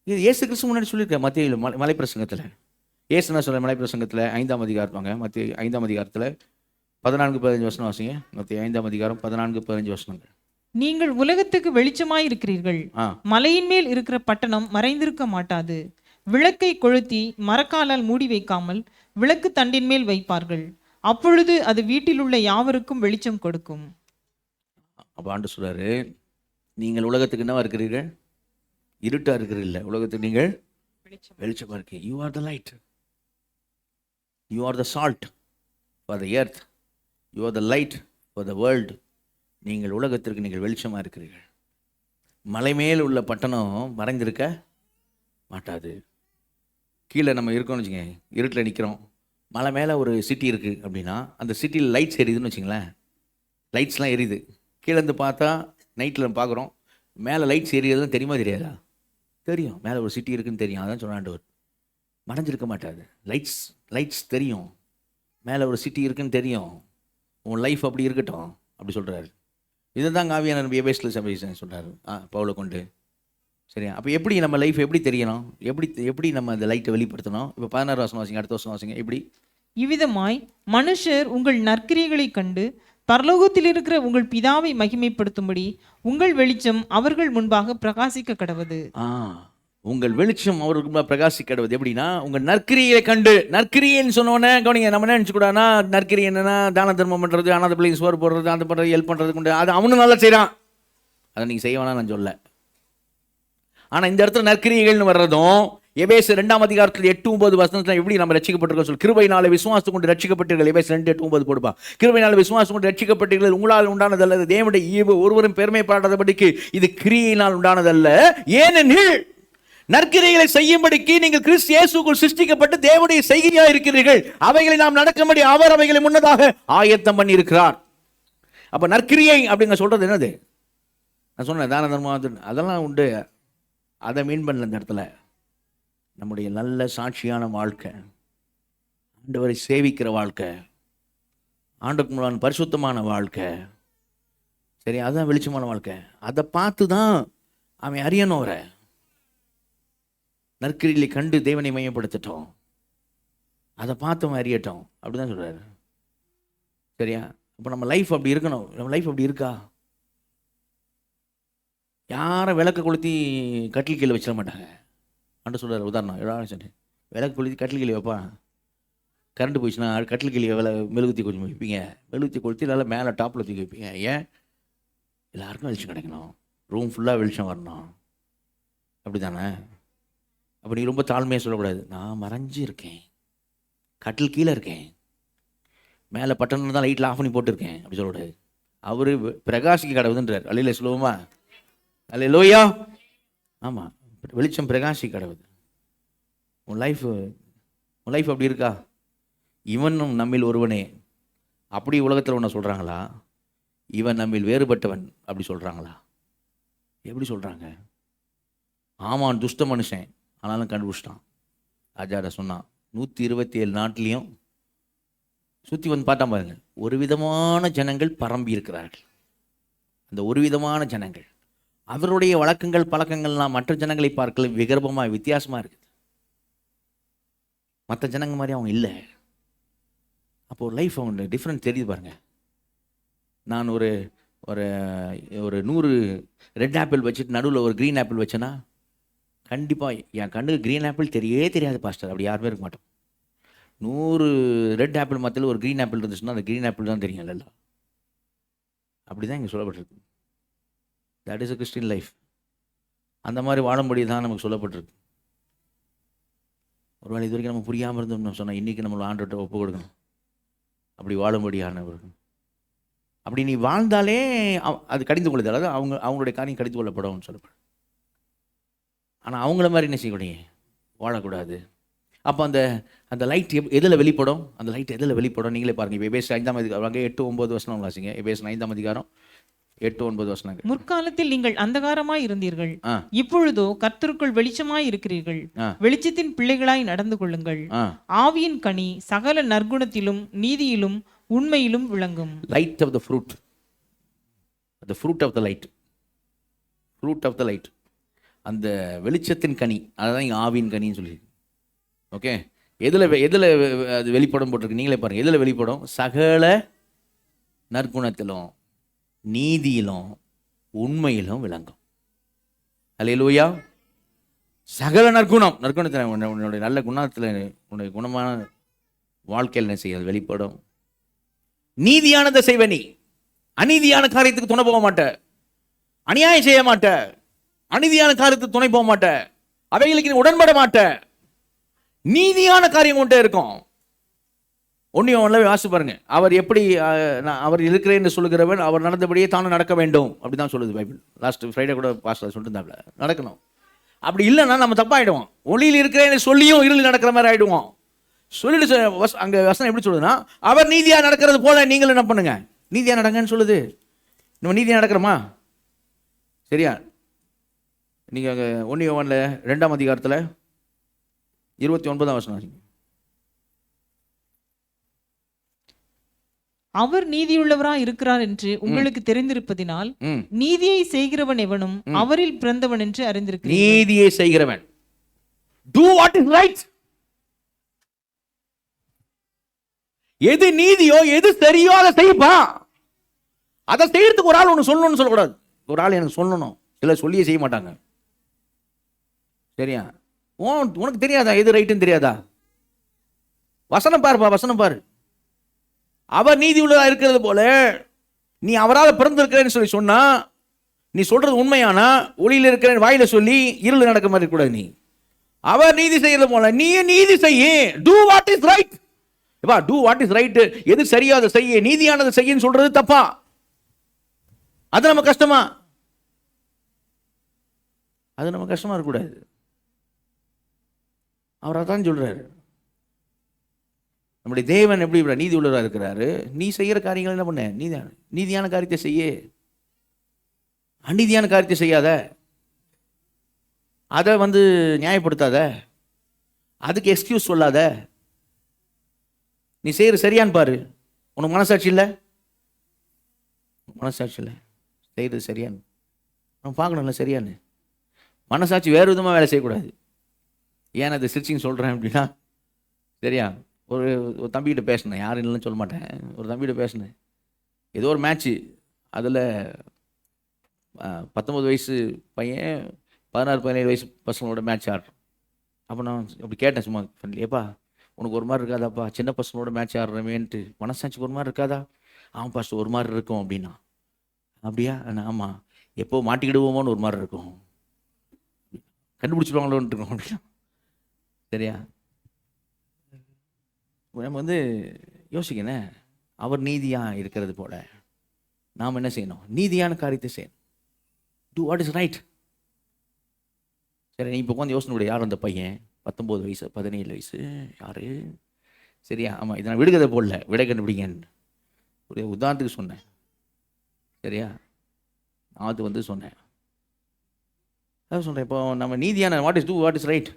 இது இயேசு கிறிஸ்து முன்னாடி சொல்லியிருக்கேன் மத்திய மலைப்பிரசங்கத்தில். இயேசு என்ன சொல்ற மலைப்பிரசங்கத்தில் 5ஆம் அதிகாரத்தாங்க, மத்திய 5ஆம் அதிகாரத்தில் 14-15 வசனம் வாசிங்க. மத்திய 5ஆம் அதிகாரம் 14-15 வசனங்கள். நீங்கள் உலகத்துக்கு வெளிச்சமாய் இருக்கிறீர்கள். மலையின் மேல் இருக்கிற பட்டணம் மறைந்திருக்க மாட்டாது. விளக்கை கொளுத்தி மரக்காலால் மூடி வைக்காமல் விளக்கு தண்டின் மேல் வைப்பார்கள். அப்பொழுது அது வீட்டில் உள்ள யாவருக்கும் வெளிச்சம் கொடுக்கும். அப்போ ஆண்டு சொல்றாரு, நீங்கள் உலகத்துக்கு என்னவா இருக்கிறீர்கள்? இருட்டா இருக்கிறீர்கள். உலகத்துக்கு நீங்கள் வெளிச்சமா இருக்கீங்க. You are the light, you are the salt for the earth, you are the light for the world. நீங்கள் உலகத்திற்கு நீங்கள் வெளிச்சமாக இருக்கிறீர்கள். மலை மேல் உள்ள பட்டணம் மறைந்திருக்க மாட்டாது. கீழே நம்ம இருக்கோம்னு வச்சுக்கோங்க, இருட்டில் நிற்கிறோம். மலை மேலே ஒரு சிட்டி இருக்குது அப்படின்னா அந்த சிட்டியில் லைட்ஸ் எரியுதுன்னு வச்சுங்களேன். லைட்ஸ்லாம் எரியுது. கீழேருந்து பார்த்தா நைட்டில் பார்க்குறோம், மேலே லைட்ஸ் எரியுதுன்னு தெரியுமா தெரியாதா? தெரியும். மேலே ஒரு சிட்டி இருக்குதுன்னு தெரியும். அதான் சொன்னாண்டவர், மறைஞ்சிருக்க மாட்டாது. லைட்ஸ் தெரியும். மேலே ஒரு சிட்டி இருக்குன்னு தெரியும். உன் லைஃப் அப்படி இருக்கட்டும் அப்படி சொல்கிறாரு. இதை தான் ஆவியான எபேசியர் சபையில் சொல்கிறாரு பவுலை கொண்டு. சரியா? அப்போ எப்படி நம்ம லைஃப் எப்படி தெரியணும், எப்படி நம்ம அந்த லைட்டை வெளிப்படுத்தணும்? இப்போ 16 வசனம் வாசிங்க, அடுத்த வருஷம் வாசிங்க. எப்படி? இவ்விதமாய் மனுஷர் உங்கள் நற்கிரியைகளை கண்டு பரலோகத்தில் இருக்கிற உங்கள் பிதாவை மகிமைப்படுத்தும்படி உங்கள் வெளிச்சம் அவர்கள் முன்பாக பிரகாசிக்க கடவது. உங்கள் வெளிச்சம் அவருக்கு முன்பாக பிரகாசிக்க கடவது. எப்படின்னா, உங்கள் நற்கிரியை கண்டு. நற்கிரியன்னு சொன்னோன்னே கவனிங்க, நம்ம என்ன நினச்சிக்கூடாதுன்னா, நற்கிரி என்னன்னா தான தர்மம் பண்ணுறது, அனாதை பிள்ளைங்க சோறு போடுறது, அந்த பண்ணுறது, ஹெல்ப் பண்ணுறது கொண்டு அது அவனும் நல்லா செய்கிறான். அதை நீங்கள் செய்ய வேணாம் நான் சொல்ல. ஆனால் இந்த இடத்துல நற்கிரியைகள்னு வர்றதும் எபேசியர் 2ஆம் அதிகாரத்தில் 8-9 வசனத்தில் எப்படி நம்ம ரட்சிக்கப்பட்டிருக்கோம் சொல்லி, கிருபையினாலே விசுவாசம் கொண்டு ரட்சிக்கப்பட்டீர்கள். எபேசியர் 2:8-9 போடுப்பா. கிருபையினாலே விசுவாசம் கொண்டு ரட்சிக்கப்பட்டீர்கள், உங்களால் உண்டானதல்ல, தேவனுடைய ஈவு, ஒருவரும் பெருமை பாராட்டாதபடிக்கு, இது கிரியையினால் உண்டானதல்ல, ஏனெனில் நற்கிரியைகளை செய்யும்படிக்கு நீங்கள் கிறிஸ்து இயேசுக்குள் சிருஷ்டிக்கப்பட்டு தேவனுடைய செய்கையாக இருக்கிறீர்கள். அவைகளை நாம் நடக்கும்படி அவர் அவைகளை முன்னதாக ஆயத்தம் பண்ணி இருக்கிறார். அப்ப நற்கிரியை அப்படிங்க சொல்றது என்னது? நான் சொன்னேன் தான தர்மம் அதெல்லாம் உண்டு. அதை மீன் பண்ணல இந்த இடத்துல. நம்முடைய நல்ல சாட்சியான வாழ்க்கை, ஆண்டவரை சேவிக்கிற வாழ்க்கை, ஆண்டுக்கு முன்னாடி பரிசுத்தமான வாழ்க்கை, சரி, அதுதான் வெளிச்சமான வாழ்க்கை. அதை பார்த்து தான் அவன் அறியணும். அவரை நற்கிரியை கண்டு தேவனை மையப்படுத்தட்டும், அதை பார்த்து அவன் அறியட்டும். அப்படிதான் சொல்றாரு. சரியா? அப்போ நம்ம லைஃப் அப்படி இருக்கணும். நம்ம லைஃப் அப்படி இருக்கா? யாரும் விளக்க கொளுத்தி கட்டில் கீழே வச்சிட மாட்டாங்க. ஆண்டு சொல்கிறார் உதாரணம், எல்லாரும் சொன்னேன், விளக்கு கொளுத்தி கட்டில் கீழே வைப்பா, கரண்ட் போயிடுச்சுன்னா கட்டில் கீழே மெழுகுத்தி கொஞ்சம் வைப்பீங்க, மெழுகுத்தி கொளுத்தி நல்லா மேலே டாப்பில் தூக்கி வைப்பீங்க. ஏன்? எல்லாருக்கும் வெளிச்சம் கிடைக்கணும், ரூம் ஃபுல்லாக வெளிச்சம் வரணும். அப்படி தானே? அப்போ நீ ரொம்ப தாழ்மையாக சொல்லக்கூடாது, நான் மறைஞ்சு இருக்கேன், கட்டில் கீழே இருக்கேன், மேலே பட்டன் தான் லைட்டில் ஆஃப் பண்ணி போட்டிருக்கேன் அப்படி சொல்லக்கூடாது. அவர் பிரகாசிக்க கடவுதுன்றார். அல்லையில சொல்லுவோமா? அல்லேலூயா. ஆமாம், வெளிச்சம் பிரகாசிக்க கடவுது. உன் லைஃப் அப்படி இருக்கா? இவனும் நம்மில் ஒருவனே அப்படி உலகத்தில் ஒன்று சொல்கிறாங்களா? இவன் நம்மில் வேறுபட்டவன் அப்படி சொல்கிறாங்களா? எப்படி சொல்கிறாங்க? ஆமாம், துஷ்ட மனுஷன், ஆனாலும் கண்டுபிடிச்சிட்டான். ராஜாட சொன்னான், 127 நாட்டிலையும் சுற்றி வந்து பார்த்தா பாருங்க, ஒரு விதமான ஜனங்கள் பரம்பி இருக்கிறார்கள். அந்த ஒரு விதமான ஜனங்கள், அவருடைய வழக்கங்கள் பழக்கங்கள்லாம் மற்ற ஜனங்களை பார்க்கல விகர்பமாக வித்தியாசமாக இருக்குது. மற்ற ஜனங்க மாதிரி அவங்க இல்லை. அப்போது லைஃப் அவங்க டிஃப்ரெண்ட் தெரியுது பாருங்க. நான் ஒரு ஒரு ஒரு 100 ரெட் ஆப்பிள் வச்சுட்டு நடுவில் ஒரு க்ரீன் ஆப்பிள் வச்சேன்னா கண்டிப்பாக என் கண்ணுக்கு க்ரீன் ஆப்பிள் தெரியாது பாஸ்டர், அப்படி யாருமே இருக்க மாட்டோம். 100 ரெட் ஆப்பிள் மத்தியில் ஒரு க்ரீன் ஆப்பிள் இருந்துச்சுன்னா அந்த க்ரீன் ஆப்பிள் தான் தெரியும் இல்லைல்ல? அப்படி தான் இங்கே சொல்லப்பட்டிருக்கு. That is a Christian life. அந்த மாதிரி வாழும்படி தான் நமக்கு சொல்லப்பட்டிருக்கு. ஒரு வேளை இது வரைக்கும் நம்ம புரியாமல் இருந்தோம்னு சொன்னால் இன்றைக்கி நம்மளை ஆண்டவர்கிட்ட ஒப்பு கொடுக்கணும். அப்படி வாழும்படியானவர்கள். அப்படி நீ வாழ்ந்தாலே அது கடிந்து கொள்ளுது. அதாவது அவங்களுடைய காரியம் கடிந்து கொள்ளப்படும் சொல்லப்படும். ஆனால் அவங்கள மாதிரி என்ன செய்யக்கூடிய வாழக்கூடாது. அப்போ அந்த லைட் எதில் வெளிப்படும்? அந்த லைட் எதில் வெளிப்படும்? நீங்களே பாருங்கள். இப்போ எபேசியர் 5ஆம் அதிகாரம் 8-9 வசனம் வாசிங்க. எபேசியர் 5ஆம் அதிகாரம் 8-9 வசனங்கள். முற்காலத்தில் நீங்கள் அந்தகாரமாய் இருந்தீர்கள், இப்பொழுதோ கர்த்தருக்குள் வெளிச்சமாய் இருக்கிறீர்கள். வெளிச்சத்தின் பிள்ளைகளாய் நடந்து கொள்ளுங்கள். ஆவியின் கனி சகல நற்குணத்திலும் நீதியிலும் உண்மையிலும் விளங்கும். Light of the fruit, the fruit of the light, fruit of the light, அந்த வெளிச்சத்தின் கனி, அதுதான் இங்கே ஆவியின் கனின்னு சொல்லி. ஓகே, எதில் அது வெளிப்படும் போட்டிருக்கு? நீங்களே பாருங்கள். எதில் வெளிப்படும்? சகல நற்குணத்திலும் நீதியிலும் உண்மையிலும் விளங்கும். அல்லேலூயா. சகல நற்குணத்தில் உன்னுடைய நல்ல குணத்தில், உன்னுடைய குணமான வாழ்க்கையில் என்ன செய்ய வெளிப்படும். நீதியானதை செய்வ. நீ அநீதியான காரியத்துக்கு துணை போக மாட்ட, அநியாயம் செய்ய மாட்ட, அநீதியான காரியத்துக்கு துணை போக மாட்ட, அவைகளுக்கு நீ உடன்பட மாட்ட. நீதியான காரியம் கொண்டே இருக்கும். ஒன்றிய வாசி பாருங்க. அவர் எப்படி அவர் இருக்கிறேன் என்று சொல்லுகிறவன் அவர் நடந்தபடியே தானும் நடக்க வேண்டும், அப்படிதான் சொல்லுது பைபிள். லாஸ்ட் ஃப்ரைடே கூட பாஸ்டர் சொல்லியிருந்தாப்ல, நடக்கணும். அப்படி இல்லைன்னா நம்ம தப்பாயிடுவோம். ஒளியில் இருக்கிறேன்னு சொல்லியும் இருளில் நடக்கிற மாதிரி ஆயிடுவோம். சொல்லிட்டு அங்கே வசனம் எப்படி சொல்லுதுன்னா, அவர் நீதியாக நடக்கிறது போல நீங்களும் என்ன பண்ணுங்க, நீதியாக நடங்கன்னு சொல்லுது. நம்ம நீதியாக நடக்கிறோமா? சரியா? நீங்கள் அங்கே 1 யோவானில் 2ஆம் அதிகாரத்தில் 29ஆம் வசனம். அவர் நீதியுள்ளவராய் இருக்கிறார் என்று உங்களுக்கு தெரிந்திருப்பதினால் நீதியை செய்கிறவன் எவனும் அவரில் பிறந்தவன் என்று அறிந்திருக்கிறீர்கள். நீதியை செய்கிறவன், do what is right. எது நீதியோ எது சரியோ அதை செய்ப்பா. அதை செய்யறதுக்கு ஒரு ஆள் ஒன்று சொல்லணும்னு சொல்லக்கூடாது. ஒரு ஆள் எனக்கு சொல்லணும், சில சொல்லியே செய்ய மாட்டாங்க. சரியா? உனக்கு தெரியாதா எது ரைட்டுன்னு? தெரியாதா? வசனம் பாருப்பா, வசனம் பாரு. அவர் நீதி உள்ளதா இருக்கிறது போல நீ அவரால் பிறந்திருக்கிறேன்னு சொல்லி சொன்னா, நீ சொல்றது உண்மையானா ஒளியில் இருக்கிற வாயில சொல்லி இருள் நடக்க மாதிரி கூடாது. நீ அவர் நீதி செய்யறது போல நீ நீதி செய்ய. do what is right. do what is right. எது சரியா அதை செய்ய, நீதியானதை செய்யன்னு சொல்றது தப்பா? அது நம்ம கஷ்டமா? அது நம்ம கஷ்டமா இருக்கக்கூடாது. அவர் அதான் சொல்றாரு. நம்முடைய தேவன் எப்படி நீதி உள்ளவராக இருக்கிறாரு. நீ செய்கிற காரியங்கள் என்ன பண்ண? நீதியான காரியத்தை செய்ய, அநீதியான காரியத்தை செய்யாத, அதை நியாயப்படுத்தாத, அதுக்கு எக்ஸ்கியூஸ் சொல்லாத. நீ செய்கிற சரியான்னு பாரு. உனக்கு மனசாட்சி இல்லை, மனசாட்சி இல்லை, செய்கிறது சரியான்னு நம்ம பார்க்கணும்ல. சரியான்னு மனசாட்சி வேறு விதமாக வேலை செய்யக்கூடாது. ஏன் அதை சிரிச்சின்னு சொல்கிறேன் அப்படின்னா, சரியா, ஒரு தம்பிகிட்ட பேசினேன், யாரும் இல்லைன்னு சொல்ல மாட்டேன். ஒரு தம்பிகிட்ட பேசினேன். ஏதோ ஒரு மேட்ச்சு, அதில் 19 வயசு பையன் 16-17 வயசு பசங்களோட மேட்ச் ஆடுறோம். அப்போ நான் அப்படி கேட்டேன் சும்மா, ஏப்பா உனக்கு ஒரு மாதிரி இருக்காதாப்பா சின்ன பசங்களோட மேட்ச் ஆடுறமேன்ட்டு? மனசாட்சிக்கு ஒரு மாதிரி இருக்காதா? ஆமாம் பாஸ்டர் ஒரு மாதிரி இருக்கும் அப்படின்னா. அப்படியா? ஆமாம், எப்போ மாட்டிக்கிடுவோமோன்னு ஒரு மாதிரி இருக்கும், கண்டுபிடிச்சிடுவாங்களோன்னு இருக்கும் அப்படின்னா. சரியா? நம்ம யோசிக்கணும். அவர் நீதியாக இருக்கிறது போல நாம் என்ன செய்யணும்? நீதியான காரியத்தை செய்யணும். do what is right. சரி, நீ இப்போ யோசனை விட, யார் அந்த பையன்? 19 வயசு 17 வயசு, யாரு? சரியா? ஆமாம், இதை நான் விடுகதை போடல, விடை கண்டுபிடிங்கன்னு ஒரு உதாரணத்துக்கு சொன்னேன். சரியா? அது சொன்னேன். அதான் சொல்கிறேன். இப்போ நம்ம நீதியான வாட் இஸ் ரைட்,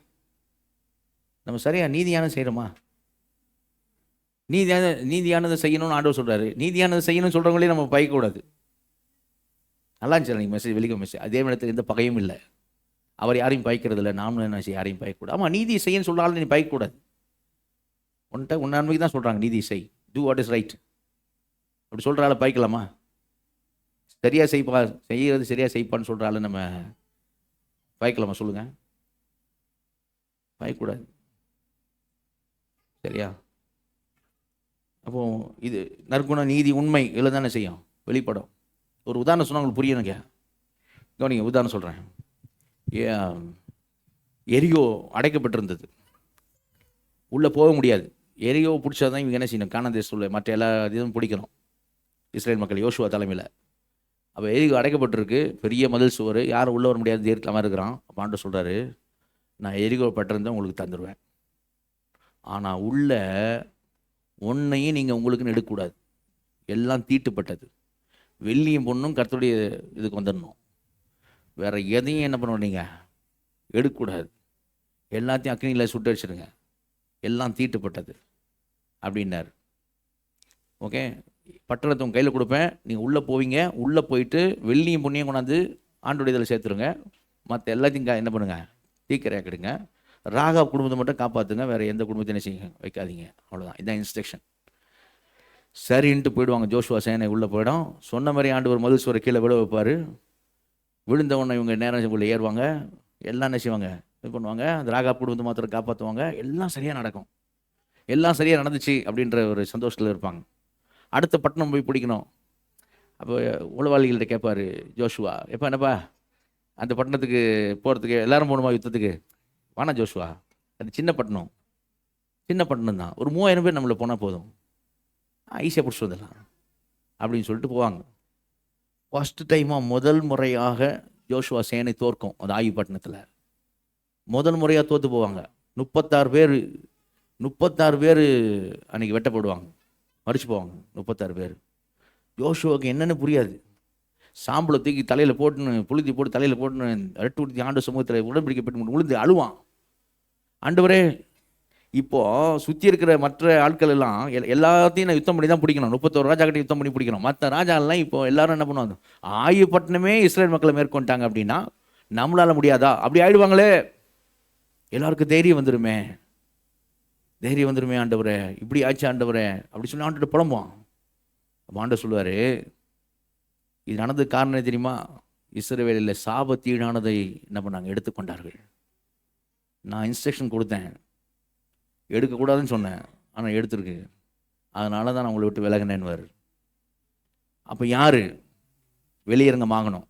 நம்ம சரியா நீதியான செய்கிறோமா? நீதியானதை செய்யணும்னு ஆண்டவர் சொல்கிறாரு. நீதியானதை செய்யணும்னு சொல்கிறவங்களே நம்ம பயக்கூடாது. நல்லா இருந்துச்சு நீங்கள் மெசேஜ், வெளிக்க மெசேஜ். அதே நேரத்தில் எந்த பகையும் இல்லை. அவர் யாரையும் பயக்கிறது இல்லை, நாமளும் என்ன செய்ய யாரையும் பயக்கூடாது. ஆமாம், நீதி செய்யன்னு சொல்கிறாலும் நீ பயக்கூடாது. உன்னைக்கு தான் சொல்கிறாங்க நீதி செய், do what is right. அப்படி சொல்கிறால பயக்கலாமா? சரியாக செய்ப்பா, செய்கிறது சரியாக செய்ப்பான்னு சொல்கிறால நம்ம பயக்கலாமா? சொல்லுங்கள், பயக்கூடாது. சரியா? அப்போ இது நற்குணம், நீதி, உண்மை இதில் தானே செய்யும் வெளிப்படும். ஒரு உதாரணம் சொன்னால் உங்களுக்கு புரியணுங்க. கவனிங்க, உதாரணம் சொல்கிறேன். எரியோ அடைக்கப்பட்டிருந்தது. உள்ளே போக முடியாது. எரிகோ பிடிச்சா தான் இவங்க என்ன செய்யணும், கானான் தேசத்தில் உள்ள மற்ற எல்லா இதுவும் பிடிக்கணும் இஸ்ரேல் மக்கள் யோசுவா தலைமையில். அப்போ எரிகோ அடைக்கப்பட்டிருக்கு, பெரிய மதில் சுவர், யாரும் உள்ளே வர முடியாது, தைரியமாக இருக்கிறான். அப்போ ஆண்டவர் சொல்கிறாரு, நான் எரிகோ பட்டிருந்தேன் உங்களுக்கு தந்துடுவேன், ஆனால் உள்ள ஒன்றையும் நீங்கள் உங்களுக்குன்னு எடுக்கக்கூடாது, எல்லாம் தீட்டுப்பட்டது, வெள்ளியும் பொண்ணும் கர்த்தருடைய இதுக்கு வந்துடணும், வேறு எதையும் என்ன பண்ணணும் நீங்கள் எடுக்கக்கூடாது, எல்லாத்தையும் அக்னியில் சுட்டு வச்சுருங்க, எல்லாம் தீட்டுப்பட்டது அப்படின்னார். ஓகே, பட்டணத்தை உங்கள் கையில் கொடுப்பேன், நீங்கள் உள்ளே போவீங்க, உள்ளே போயிட்டு வெள்ளியும் பொண்ணையும் கொண்டாந்து ஆண்டோடைய இதில் சேர்த்துருங்க, மற்ற எல்லாத்தையும் என்ன பண்ணுங்கள், தீக்கரையாக்கிடுங்க, ராகாப் குடும்பத்தை மட்டும் காப்பாற்றுங்க, வேறு எந்த குடும்பத்தையும் என்ன செய்யுங்க வைக்காதீங்க, அவ்வளோதான், இதான் இன்ஸ்ட்ரக்ஷன். சரின்ட்டு போயிடுவாங்க. ஜோஷுவா சேனை உள்ளே போயிடும். சொன்ன மாதிரி ஆண்டவர் மதில் சுவரை கீழே விழ வைப்பார். விழுந்த உடனே இவங்க நேரம் உள்ளே ஏறுவாங்க, எல்லாம் என்ன செய்வாங்க, இது பண்ணுவாங்க, அந்த ராகாப் குடும்பத்தை மாத்திரம் காப்பாற்றுவாங்க, எல்லாம் சரியாக நடக்கும். எல்லாம் சரியாக நடந்துச்சு அப்படின்ற ஒரு சந்தோஷத்தில் இருப்பாங்க. அடுத்த பட்டணம் போய் பிடிக்கணும். அப்போ உளவாளிகள்கிட்ட கேட்பார் ஜோஷுவா, எப்போ என்னப்பா அந்த பட்டணத்துக்கு போகிறதுக்கு எல்லோரும் போகணுமா யுத்தத்துக்கு, வானா ஜோஷுவா, அது சின்ன பட்டணம் தான், ஒரு 3000 பேர் நம்மளை போனால் போதும், ஈஸியாக பிடிச்சி வந்துடலாம் அப்படின்னு சொல்லிட்டு போவாங்க. ஃபஸ்ட்டு டைமாக முதல் முறையாக ஜோஷுவா சேனை தோற்கும். அது ஆயி பட்டணத்தில் முதல் முறையாக தோற்று போவாங்க. 36 பேர் அன்றைக்கி வெட்டப்படுவாங்க, மறிச்சு போவாங்க 36 பேர். ஜோஷுவாவுக்கு என்னென்னு புரியாது. சாம்பலை தூக்கி தலையில் போட்டுன்னு புழுதி போட்டு தலையில் போட்டுன்னு ரெட்டு ஊற்றி ஆண்டு சமூகத்தில் உடன்படிக்கப்பட்டு விழுந்து அழுவான். ஆண்டவரே, இப்போது சுற்றி இருக்கிற மற்ற ஆட்கள் எல்லாம் எல்லாத்தையும் நான் யுத்தம் பண்ணி தான் பிடிக்கணும், 31 ராஜா கிட்ட யுத்தம் பண்ணி பிடிக்கணும். மற்ற ராஜாலாம் இப்போ எல்லாரும் என்ன பண்ணுவாங்க, ஆயு பட்டணமே இஸ்ரேல் மக்களை மேற்கொண்டாங்க அப்படின்னா நம்மளால் முடியாதா, அப்படி ஆயிடுவாங்களே, எல்லாருக்கும் தைரியம் வந்துடுமே ஆண்டவரே, இப்படி ஆச்சு ஆண்டவரே அப்படி சொல்லி ஆண்டு புலம்புவான். ஆண்டவர் சொல்லுவார், இது நடந்தது காரணம் தெரியுமா, இஸ்ரவேலில் சாபத்தீடானதை என்ன பண்ணாங்க, எடுத்துக்கொண்டார்கள். நான் இன்ஸ்ட்ரக்ஷன் கொடுத்தேன், எடுக்கக்கூடாதுன்னு சொன்னேன், ஆனால் எடுத்துருக்கு, அதனால தான் நான் உங்களை விட்டு விலகினேன்னுவார். அப்போ யார் வெளியரங்கமாகணும்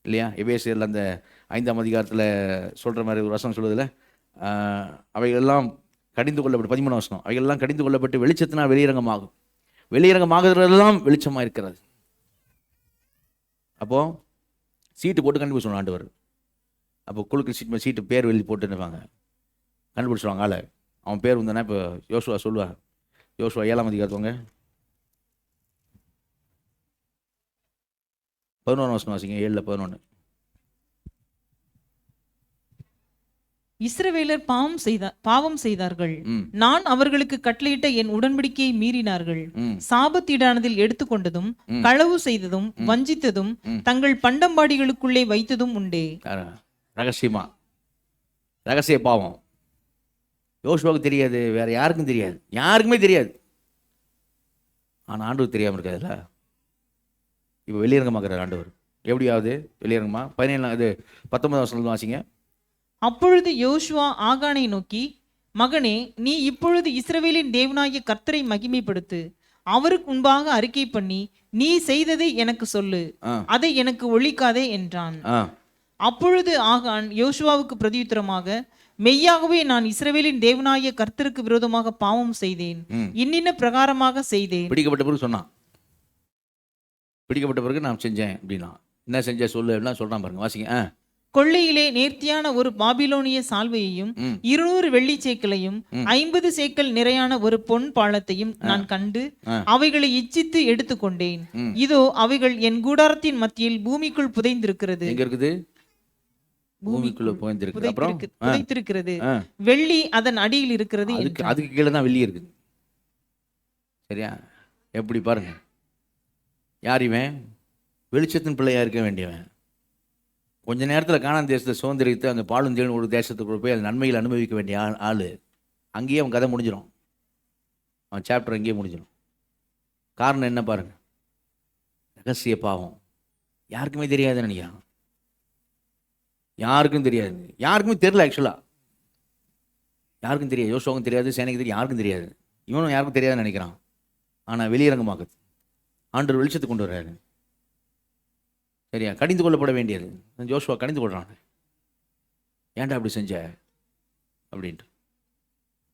இல்லையா? எபேசியரில் அந்த 5ஆம் அதிகாரத்தில் சொல்கிற மாதிரி ஒரு வசனம் சொல்லுதில்ல, அவைகளெல்லாம் கடிந்து கொள்ளப்பட்டு 13ஆம் வசனம், அவைகளெல்லாம் கடிந்து கொள்ளப்பட்டு வெளிச்சத்தினால் வெளியரங்கமாகும், வெளியரங்கமாகிறதெல்லாம் வெளிச்சமாக இருக்கிறது. அப்போது சீட்டு போட்டு கண்டுபிடிச்சோம் ஆண்டவர். அப்போ குழுக்கள் சீட்டு பேர் எழுதி போட்டுருப்பாங்க, கண்டுபிடிச்சிடுவாங்க ஆளை. அவன் பேர் வந்தானே இப்போ யோசுவா சொல்லுவார். யோசுவா 7ஆம் அதிகாரத்துவங்க 11ஆம் வசனம் வாசிங்க. 7:11. இஸ்ரவேலர் பாவம் செய்தார்கள், நான் அவர்களுக்கு கட்டளையிட்ட என் உடன்படிக்கையை மீறினார்கள், சாபத்தீடானதில் எடுத்துக்கொண்டதும் களவு செய்ததும் வஞ்சித்ததும் தங்கள் பண்டம்பாடிகளுக்குள்ளே வைத்ததும் உண்டே. ரகசிய பாவம் யோசுவாவுக்கு தெரியாது, வேற யாருக்கும் தெரியாது, யாருக்குமே தெரியாது. ஆனால் ஆண்டவர் தெரியாமல் இருக்காதுல்ல. இப்போ வெளியரங்கமாக்குறார் ஆண்டவர். எப்படியாவது வெளியரங்கமா 19ஆம் வசனம் வாசிங்க. அப்பொழுது யோசுவா ஆகானை நோக்கி, மகனே, நீ இப்பொழுது இஸ்ரவேலின் தேவனாகிய கர்த்தரை மகிமைப்படுத்து, அவருக்கு முன்பாக அறிக்கை பண்ணி நீ செய்ததை எனக்கு சொல்லு, அதை எனக்கு ஒழிக்காதே என்றான். அப்பொழுது ஆகான் யோசுவாவுக்கு பிரதியுத்தரமாக, மெய்யாகவே நான் இஸ்ரவேலின் தேவனாகிய கர்த்தருக்கு விரோதமாக பாவம் செய்தேன், இன்னின்ன பிரகாரமாக செய்தேன். பிடிக்கப்பட்ட பிறகு சொன்னான், பிடிக்கப்பட்ட பிறகு நான் செஞ்சேன் அப்படின்னா, என்ன செஞ்ச சொல்லு அப்படின்னா சொல்றான் பாருங்க, வாசிங்க. கொள்ளையிலே நேர்த்தியான ஒரு பாபிலோனிய சால்வையையும் 200 வெள்ளி சேக்கலையும் 50 சேக்கல் நிறையான ஒரு பொன் பாலத்தையும் நான் கண்டு அவைகளை இச்சித்து எடுத்துக்கொண்டேன். இதோ அவைகள் என் கூடாரத்தின் மத்தியில் பூமிக்குள் புதைந்திருக்கிறது. எங்க இருக்குது? பூமிக்குள்ள புதைத்திருக்கிறது. வெள்ளி அதன் அடியில் இருக்கிறது. அதுக்கு கீழே தான் வெள்ளி இருக்குது. சரியா? எப்படி பாருங்க, யார் இவன்? வெளிச்சத்தின் பிள்ளையா இருக்க வேண்டியவன். கொஞ்ச நேரத்தில் கானான் தேசத்தை சுதந்திரித்து அந்த பாலும் தேனும் ஒரு தேசத்துக்குள்ள போய் அந்த நன்மையில் அனுபவிக்க வேண்டிய ஆள். அங்கேயே அவன் கதை முடிஞ்சிடும், அவன் சாப்டர் அங்கேயே முடிஞ்சிடும். காரணம் என்ன பாருங்க, ரகசிய பாவம். யாருக்குமே தெரியாதுன்னு நினைக்கிறான், யாருக்கும் தெரியாது, யாருக்குமே தெரியல. ஆக்சுவலாக யாருக்கும் தெரியாது, யோசுவாவுக்கும் தெரியாது, சேனைக்கு தெரியும், யாருக்கும் தெரியாது. இவனும் யாருக்கும் தெரியாதுன்னு நினைக்கிறான். ஆனால் வெளியரங்கமாக்குது, ஆண்டவர் வெளிச்சத்தை கொண்டு வர்றாரு. சரியா? கடிந்து கொள்ளப்பட வேண்டியது யோசுவா கடிந்து கொள்றான். ஏன்டா அப்படி செஞ்ச அப்படின்ட்டு.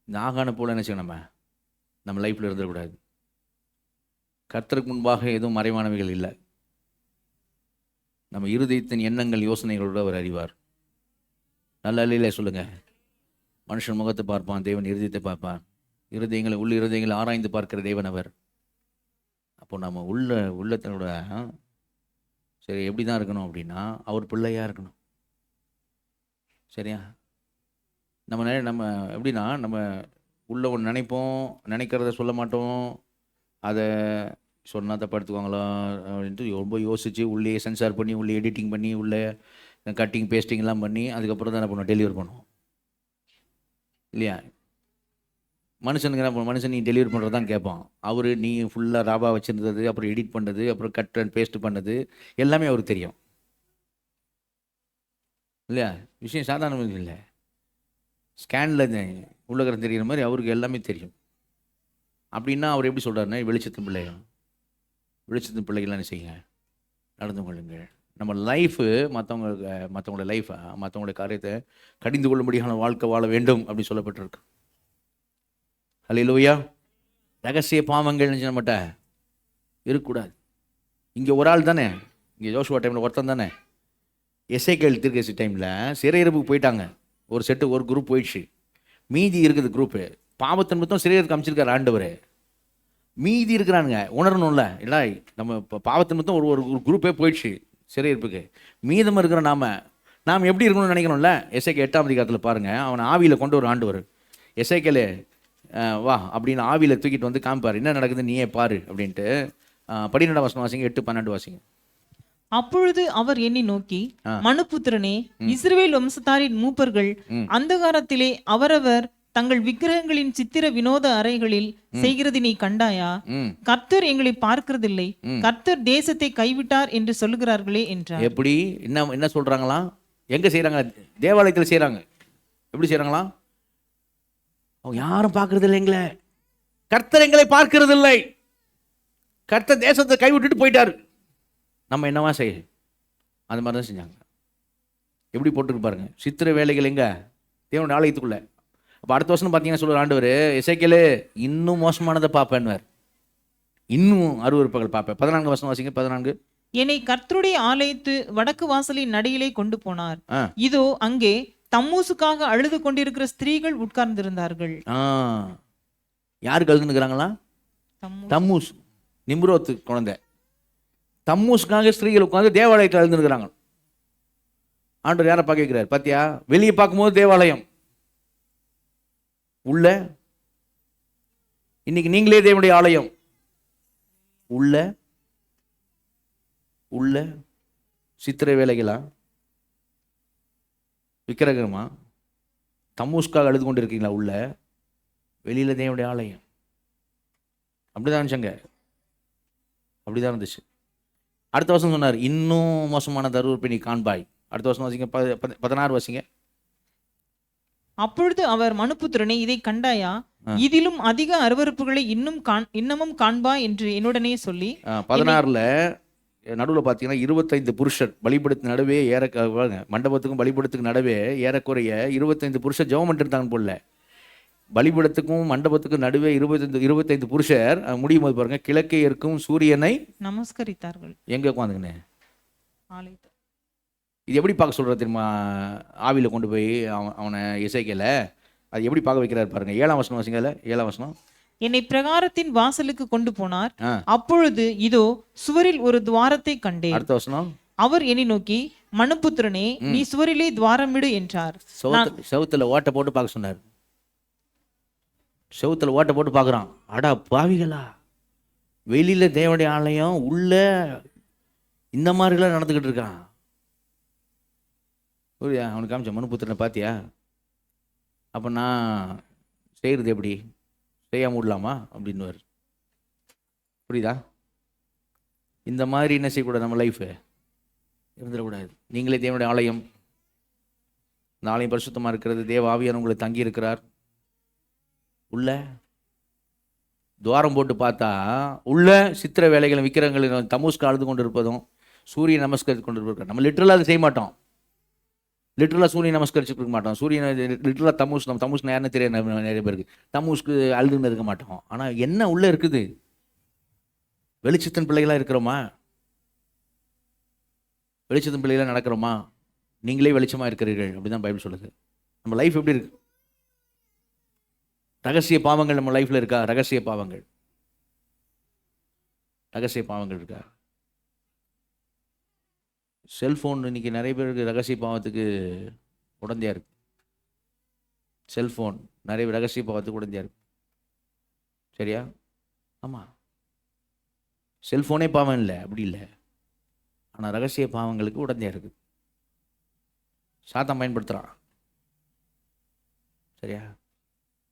இந்த ஆகான போல என்ன செய்யணும், நம்ம லைஃப்பில் இருந்துடக்கூடாது. கர்த்தருக்கு முன்பாக எதுவும் மறைவானவைகள் இல்லை. நம்ம இருதயத்தின் எண்ணங்கள் யோசனைகளோடு அவர் அறிவார். நல்ல அல்லையிலே சொல்லுங்க. மனுஷன் முகத்தை பார்ப்பான், தேவன் இருதயத்தை பார்ப்பான். இருதயங்களை இருதயங்களை ஆராய்ந்து பார்க்கிற தேவன் அவர். அப்போ நம்ம உள்ளத்தனோட சரி எப்படி தான் இருக்கணும் அப்படின்னா, அவர் பிள்ளையாக இருக்கணும். சரியா? நம்ம எப்படின்னா, நம்ம உள்ள ஒன்று நினைப்போம், நினைக்கிறத சொல்ல மாட்டோம். அதை சொன்னால் தப்படுத்துவாங்களா அப்படின்ட்டு ரொம்ப யோசித்து உள்ளே சென்சார் பண்ணி, உள்ளே எடிட்டிங் பண்ணி, உள்ளே கட்டிங் பேஸ்டிங்லாம் பண்ணி அதுக்கப்புறம் தான் என்ன பண்ணுவோம், டெலிவர் பண்ணுவோம் இல்லையா? மனுஷனுக்கு என்ன பண்ணுவோம், மனுஷன் நீ டெலிவரி பண்ணுறது தான் கேட்பான். அவர் நீ ஃபுல்லாக ராபா வச்சுருந்தது, அப்புறம் எடிட் பண்ணது, அப்புறம் கட் அண்ட் பேஸ்ட் பண்ணது எல்லாமே அவருக்கு தெரியும் இல்லையா? விஷயம் சாதாரண இல்லை. ஸ்கேனில் உள்ளகரம் தெரிகிற மாதிரி அவருக்கு எல்லாமே தெரியும். அப்படின்னா அவர் எப்படி சொல்கிறாருன்னா, வெளிச்சத்தின் வெளிச்சத்தின் பிள்ளைகள்லாம் என்ன செய்யுங்க, நடந்து கொள்ளுங்க. நம்ம லைஃபு மற்றவங்களோட லைஃபை, மற்றவங்களுடைய காரியத்தை கடிந்து கொள்ளும்படியான வாழ்க்கை வாழ வேண்டும் அப்படி சொல்லப்பட்டிருக்கு. அல்லேலூயா. ரகசிய பாவங்கள் நம்மகிட்ட இருக்கக்கூடாது. இங்கே ஒரு ஆள் தானே, இங்கே யோசுவா டைமில் ஒருத்தன் தானே. எசேக்கியேல் தீர்க்கதரிசி டைமில் சிறையிருப்புக்கு போயிட்டாங்க. ஒரு செட்டு, ஒரு குரூப் போயிடுச்சு. மீதி இருக்குது குரூப்பு. பாவத்தின் மொத்தம் சிறையிருப்புக்கு அமைச்சிருக்காரு ஆண்டவர். மீதி இருக்கிறானுங்க, உணரணும்ல. இல்லை நம்ம இப்போ பாவத்தின் மொத்தம் ஒரு குரூப்பே போயிடுச்சு சிறையிருப்புக்கு. மீதம் இருக்கிற நாம் எப்படி இருக்கணும்னு நினைக்கணும்ல. எசேக்கியேல் 8ஆம் அதிகாரத்தில் பாருங்கள், அவனை ஆவியில் கொண்டு ஒரு ஆண்டவர். எசேக்கியேல் வா அப்படின்னு ஆவியில் தூக்கிட்டு வந்து காமிப்பார், என்ன நடக்குது நீயே பாரு அப்படின்ட்டு. 12ஆம் வசனம் வாசிங்க, 8-12 வாசிங்க. அப்பொழுது அவர் என்னை நோக்கி, மனுபுத்திரனே, இஸ்ரவேல் வம்சத்தாரின் மூப்பர்கள் அந்தகாரத்திலே அவரவர் தங்கள் விக்கிரகங்களின் சித்திர வினோத அறைகளில் செய்கிறது நீ கண்டாயா? கர்த்தர் எங்களை பார்க்கிறதில்லை, கர்த்தர் தேசத்தை கைவிட்டார் என்று சொல்லுகிறார்களே என்றார். எப்படி என்ன சொல்றாங்களாம்? எங்க செய்யறாங்க? தேவாலயத்தில் செய்யறாங்க. எப்படி செய்யறாங்களாம்? அவங்க யாரும் பார்க்கறது இல்லை எங்களை. கர்த்தர் எங்களை பார்க்கறது இல்லை. கர்த்தர் தேசத்தை கைவிட்டுட்டு போயிட்டாரு. நம்ம என்னவா செய்ய? அந்த மாதிரி தான் செஞ்சாங்க. எப்படி போட்டுருக்கு பாருங்க. சித்திர வேலைகள் எங்க? தேவனுடைய ஆலயத்துக்குள்ள. அப்போ அடுத்த வருஷம் பார்த்தீங்கன்னா சொல்லுற ஆண்டவர், எசேக்கியேல் இன்னும் மோசமானதை பார்ப்பேன்வார். இன்னும் அருவருப்புகள் பார்ப்பேன். 14 வசனம் வாசிங்க. 14. என்னை கர்த்தருடைய ஆலயத்து வடக்கு வாசலின் நடிகளை கொண்டு போனார். இதோ அங்கே தம்மூசுக்காக அழுது கொண்டிருக்கிற ஸ்திரீகள் உட்கார்ந்திருந்தார்கள். யாருக்கு அழுதுங்கிறாங்களா? தம்மூஸ், நிம்ரோத்து குழந்தை. தம்மூசுக்காக ஸ்திரீகள் உட்கார்ந்து தேவாலயத்தில் அழுதுங்கிறாங்க. ஆண்டவர் யாரை பார்க்க வைக்கிறார் பாத்தியா? வெளியே பார்க்கும்போது தேவாலயம், உள்ள இன்னைக்கு நீங்களே தேவனுடைய ஆலயம். உள்ள சித்திரை வேலைகளா, விக்கிரகமா, தம்மூஸ்காக அழுது கொண்டு இருக்கீங்களா? உள்ள, வெளியில தேவனுடைய ஆலயம். அப்படிதான் இருந்துச்சுங்க, அப்படிதான் இருந்துச்சு. அடுத்த வருஷம் சொன்னார், இன்னும் மோசமான தருவருப்பை நீ காண்பாய். அடுத்த வருஷம் வாசிங்க. 16 வாசிங்க. அப்பொழுது அவர், மனுபுத்திரனே, இதை கண்டாயா? இதிலும் அதிக அருவருப்புகளை இன்னமும் காண்பா என்று என்னுடனே சொல்லி. 16ல நடுவில் பார்த்தீங்கன்னா 25 புருஷர் பலிபடத்து நடுவே மண்டபத்துக்கும் பலிபடத்துக்கு நடுவே ஏறக்குறைய 25 புருஷர் ஜெபம் பண்ணிட்டு இருந்தாங்க போல. பலிபடத்துக்கும் மண்டபத்துக்கும் நடுவே 25 புருஷர் முடியும் போது பாருங்க, கிழக்கே இருக்கும் சூரியனை நமஸ்கரித்தார்கள். எங்க உட்காந்துங்கன்னு இது எப்படி பார்க்க சொல்ற தெரியுமா? ஆவியில் கொண்டு போய் அவனை எசேக்கியேல அது எப்படி பார்க்க வைக்கிறார் பாருங்க. 7ஆம் வசனம் வாசிங்க. 7ஆம் வசனம். என்னை பிரகாரத்தின் வாசலுக்கு கொண்டு போனார். அப்பொழுது இதோ சுவரில் ஒரு துவாரத்தை கண்டேன். அடுத்த வசனம். அவர் என்னை நோக்கி, மனுபுத்திரனே, நீ சுவரிலே துவாரமிடு என்றார். செவுத்துல ஓட்ட போட்டு பார்க்க சொன்னார். செவுத்துல ஓட்ட போட்டு பார்க்குறான். அடா பாவிகளா, வெளியில தேவனுடைய ஆலயம், உள்ள இந்த மாதிரிலாம் நடந்துக்கிட்டு இருக்கான். புரியா? அவனுக்கு காமிச்ச மனுபுத்திரனை பார்த்தியா? அப்போ நான் செய்கிறது எப்படி? செய்யாம விடலாமா அப்படின்னு. புரியுதா? இந்த மாதிரி என்ன செய்யக்கூடாது, நம்ம லைஃபு இருந்துடக்கூடாது. நீங்களே தேவனுடைய ஆலயம். இந்த ஆலயம் பரிசுத்தமாக இருக்கிறது. தேவ ஆவியானவர் உங்களை தங்கி இருக்கிறார். உள்ள துவாரம் போட்டு பார்த்தா உள்ள சித்திர வேலைகளும் விக்கிரகங்களும் தமூஸ்க்கு அழுது கொண்டு இருப்பதும் சூரிய நமஸ்கரித்து கொண்டு இருப்போம். நம்ம லிட்டரலாக அதை செய்ய மாட்டோம். லிட்டரலாக சூரியன் நமஸ்கரிச்சுட்டு இருக்க மாட்டோம். சூரியன் லிட்டரலாக தமுஸ், நம்ம தமுஸ் யாருன்னு தெரியாது நிறைய பேருக்கு. தமுஸ்க்கு அழுதுன்னு இருக்க மாட்டோம். ஆனால் என்ன உள்ளே இருக்குது? வெளிச்சத்தின் பிள்ளைகளாக இருக்கிறோமா? வெளிச்சத்தின் பிள்ளைகளாக நடக்கிறோமா? நீங்களே வெளிச்சமாக இருக்கிறீர்கள் அப்படி தான் பைபிள் சொல்லுது. நம்ம லைஃப் எப்படி இருக்கு? ரகசிய பாவங்கள் நம்ம லைஃப்பில் இருக்கா? ரகசிய பாவங்கள் இருக்கா? செல்ஃபோன் இன்னைக்கு நிறைய பேருக்கு ரகசிய பாவத்துக்கு உடந்தையா இருக்கு. செல்ஃபோன் நிறைய ரகசிய பாவத்துக்கு உடந்தையா இருக்கு. சரியா? ஆமாம், செல்ஃபோனே பாவம் இல்லை, அப்படி இல்லை. ஆனால் ரகசிய பாவங்களுக்கு உடந்தையா இருக்கு. சாத்தான் பயன்படுத்துகிறான். சரியா?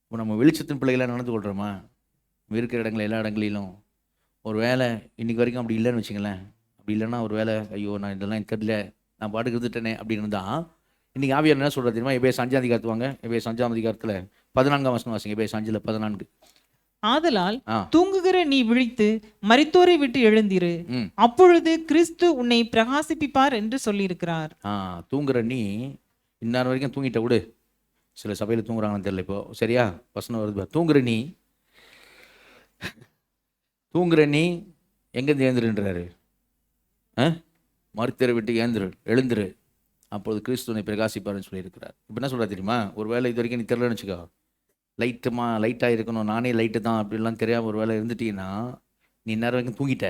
இப்போ நம்ம வெளிச்சத்தின் பிள்ளைகளாக நடந்து கொள்கிறோமா? இருக்கிற இடங்கள் எல்லா இடங்களிலும் ஒரு வேலை இன்றைக்கி வரைக்கும் அப்படி இல்லைன்னு வச்சுங்களேன். அப்படி இல்லைன்னா ஒரு வேலை, ஐயோ நான் இதெல்லாம் எனக்கு தெரியல, நான் பாட்டுக்கு இருந்துட்டேனே அப்படின்னு தான். இன்றைக்கி ஆவியார் என்ன சொல்கிறது தெரியுமா? எபேஸ் 5ஆம் அதிகாரத்து வாங்க. எபேஸ் 5ஆம் அதிகாரத்தில் 14ஆம் வசனம் வாசிங்க. எபேஸ் 5:14. ஆதலால் தூங்குகிற நீ விழித்து மரித்தோரை விட்டு எழுந்திரு, அப்பொழுது கிறிஸ்து உன்னை பிரகாசிப்பிப்பார் என்று சொல்லியிருக்கிறார். தூங்குற நீ இந்நேரம் வரைக்கும் தூங்கிட்ட விடு. சில சபையில் தூங்குறாங்கன்னு தெரியல. இப்போ சரியா வசனம் வருது. தூங்குற நீ எங்கேருந்து ஏந்திருன்றாரு? மரித்தோரை விட்டு எழுந்துரு, அப்பொழுது கிறிஸ்து உன்னை பிரகாசிப்பார்னு சொல்லியிருக்கிறார். இப்போ என்ன சொல்கிறா தெரியுமா? ஒரு வேலை இது வரைக்கும் நீ தெரியலன்னு வச்சுக்கோ, லைட்டாக இருக்கணும், நானே லைட்டு தான் அப்படிலாம் தெரியாமல் ஒரு வேலை இருந்துட்டீங்கன்னா நீ இந்நேரம் வரைக்கும் தூங்கிட்ட.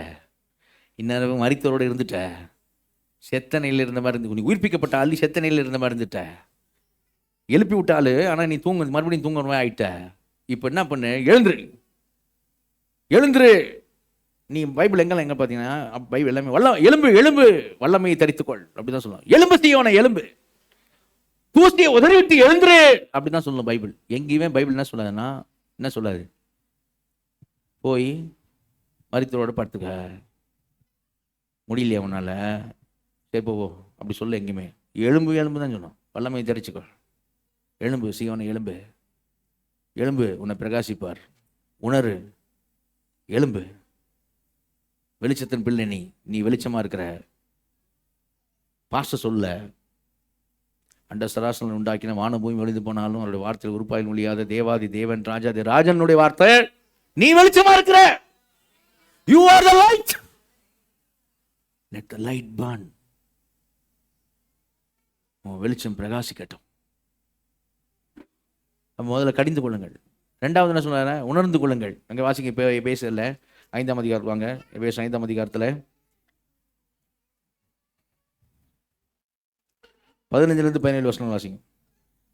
இந்நேரம் மரித்தோரோடு இருந்துட்ட. செத்த நிலையில் இருந்த மாதிரி இருந்து, நீ உயிர்ப்பிக்கப்பட்ட ஆள் செத்த நிலையில் இருந்த மாதிரி இருந்துட்ட. எழுப்பி விட்டாள், ஆனால் நீ மறுபடியும் தூங்குற மாதிரி ஆகிட்ட. இப்போ என்ன பண்ணு? எழுந்துரு. நீ பைபிள் எங்கெல்லாம் எங்கே பார்த்தீங்கன்னா பைபிள் எல்லாமே எலும்பு வல்லமையை தரித்துக்கொள் அப்படி தான் சொல்லுவோம். எலும்பு செய்யோன எலும்பு தூசியை உதறி விட்டு எழுந்துரு அப்படி தான் சொல்லணும் பைபிள். எங்கேயுமே பைபிள் என்ன சொல்லாதுன்னா, என்ன சொல்லாது, போய் மரித்தோரோட படுத்துக்க முடியலையா உன்னால, சரி போ அப்படி சொல்ல. எங்கேயுமே எலும்பு தான் சொல்லணும். வல்லமையை தரிச்சுக்கொள். எலும்பு செய்யோன எலும்பு உன்னை பிரகாசிப்பார். உணரு, எலும்பு. வெளிச்சத்தின் பிள்ளை நீ வெளிச்சமா இருக்கிற. பாஸ்டர் சொல்ல, அண்ட சராசரன் உண்டாக்கின வான பூமி ஒளிந்து போனாலும் அவருடைய வார்த்தையில் உருப்பாயில் முடியாத தேவாதி தேவன் ராஜாதி ராஜனுடைய வார்த்தை, நீ வெளிச்சமா இருக்கிற. You are the light. Let the light burn. வெளிச்சம் பிரகாசிக்கட்டும். முதல்ல கடிந்து கொள்ளுங்கள். ரெண்டாவது என்ன சொன்னார? உணர்ந்து கொள்ளுங்கள். அங்கே வாசிங்க. இப்போ பேசல 5ஆம் அதிகாரம் வாங்க. எபேசு 5ஆம் அதிகாரத்தில் 15-17 வசனம் வாசிங்க.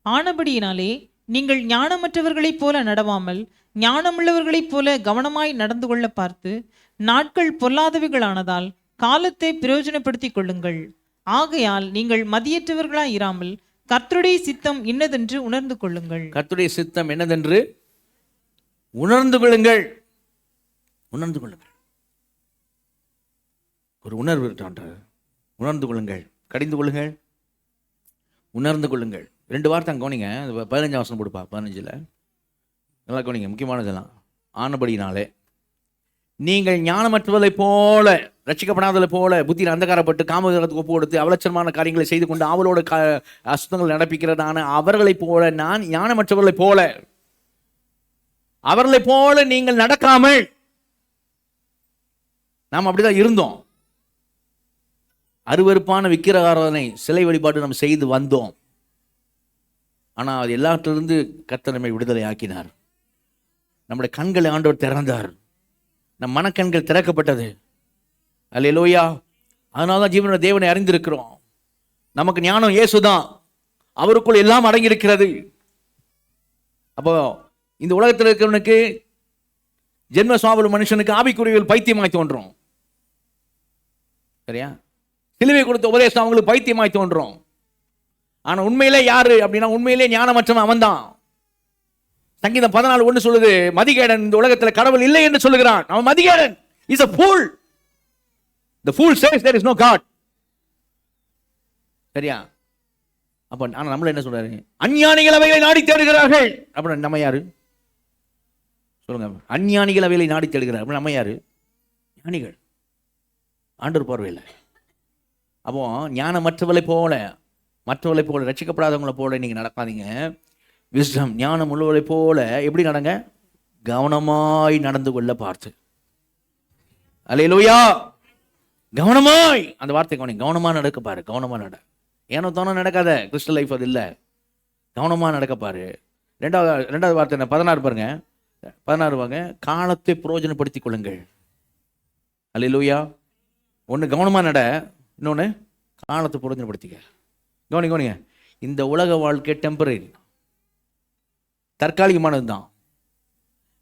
ஆனபடியினாலே நீங்கள் ஞானமற்றவர்களைப் போல நடவாமல் ஞானமுள்ளவர்களைப் போல கவனமாய் நடந்து கொள்ள பார்த்து, நாட்கள் பொல்லாதவைகளானதால் காலத்தை பிரயோஜனப்படுத்திக் கொள்ளுங்கள். ஆகையால் நீங்கள் மதியற்றவர்களாய் இராமல் கர்த்தருடைய சித்தம் இன்னதென்று உணர்ந்து கொள்ளுங்கள். கர்த்தருடைய சித்தம் என்னதென்று உணர்ந்து கொள்ளுங்கள். ஒரு உணர்வு இருக்கின்றது. உணர்ந்து கொள்ளுங்கள், கடிந்து கொள்ளுங்கள், உணர்ந்து கொள்ளுங்கள். 2 வார்த்தை அங்கே கவனிங்க. 15ஆம் வசனம் போடுப்பா. 15 நல்லா கவனிங்க, முக்கியமானதெல்லாம். ஆனபடினாலே நீங்கள் ஞானமற்றவர்களை போல, ரட்சிக்கப்படாதவர்களை போல, புத்தியில் அந்தகாரப்பட்டு காமத்துக்கு ஒப்பு கொடுத்து அவலட்சணமான காரியங்களை செய்து கொண்டு அவளோட அசுத்தங்கள் நடப்பிக்கிறதான அவர்களைப் போல, நான் ஞானமற்றவர்களைப் போல, அவர்களைப் போல நீங்கள் நடக்காமல், நாம் அப்படிதான் இருந்தோம். அருவருப்பான விக்கிர ஆராதனை, சிலை வழிபாடு நாம் செய்து வந்தோம். ஆனால் அது எல்லாத்திலிருந்து கர்த்தர் நம்மை விடுதலை ஆக்கினார். நம்முடைய கண்களை ஆண்டவர் திறந்தார். நம் மனக்கண்கள் திறக்கப்பட்டது. அல்லேலூயா. அதனால தான் ஜீவனுடைய தேவனை அறிந்திருக்கிறோம். நமக்கு ஞானம் இயேசுதான். அவருக்குள் எல்லாம் அடங்கியிருக்கிறது. அப்போ இந்த உலகத்தில் இருக்கிறவனுக்கு, ஜென்ம சுவாபம் மனுஷனுக்கு ஆவிக்குரியவர்கள் பைத்தியமாய் தோன்றும். சரியா? சிலுவை கொடுத்த உபதேசம் அவங்களுக்கு பைத்தியமாய் தோன்றும். ஆனா உண்மையிலே யாரு அப்படின்னா, உண்மையிலே ஞானமற்றவன் அவன்தான். சங்கீதம் 14:1 சொல்லுது, மதிகேடன் இந்த உலகத்தில் கடவுள் இல்லை என்று சொல்லுகிறான். அவன் மதிகேடன். Is a fool. The fool says there is no God. சரியா? அப்ப ஆனா நம்மள என்ன சொல்றாரு? அஞ்ஞானிகள் அவைகளை நாடி தேடுகிறார்கள். அப்ப நம்ம யாரு சொல்லுங்க? அஞ்ஞானிகள் அவைகளை நாடி தேடுகிறார்கள். நம்ம யாரு? ஞானிகள். ஆண்டவர் பார்வையில். அப்போ ஞானமற்றவளை போல, மற்றவர்களை போல, ரட்சிக்கப்படாதவங்களை போல நீங்கள் நடக்காதீங்க. விஸ்டம், ஞானம் உள்ளவர்களை போல எப்படி நடங்க? கவனமாய் நடந்து கொள்ள பார்த்து. அல்லேலூயா. கவனமாய், அந்த வார்த்தை கவனி. கவனமாக நடக்க பாரு, கவனமாக நட. ஏனோ தோண நடக்காத கிறிஸ்டல் லைஃப் அது இல்லை. கவனமாக நடக்க பாரு. ரெண்டாவது வார்த்தை என்ன? 16 பாருங்க. 16 வாங்க. காலத்தை பிரயோஜனப்படுத்திக் கொள்ளுங்கள். அல்லேலூயா. ஒன்று கவனமாக நட, இன்னொன்று காலத்தை பிரயோஜனப்படுத்திக்க. கவனிங்க, இந்த உலக வாழ்க்கை டெம்பரரி, தற்காலிகமானது தான்.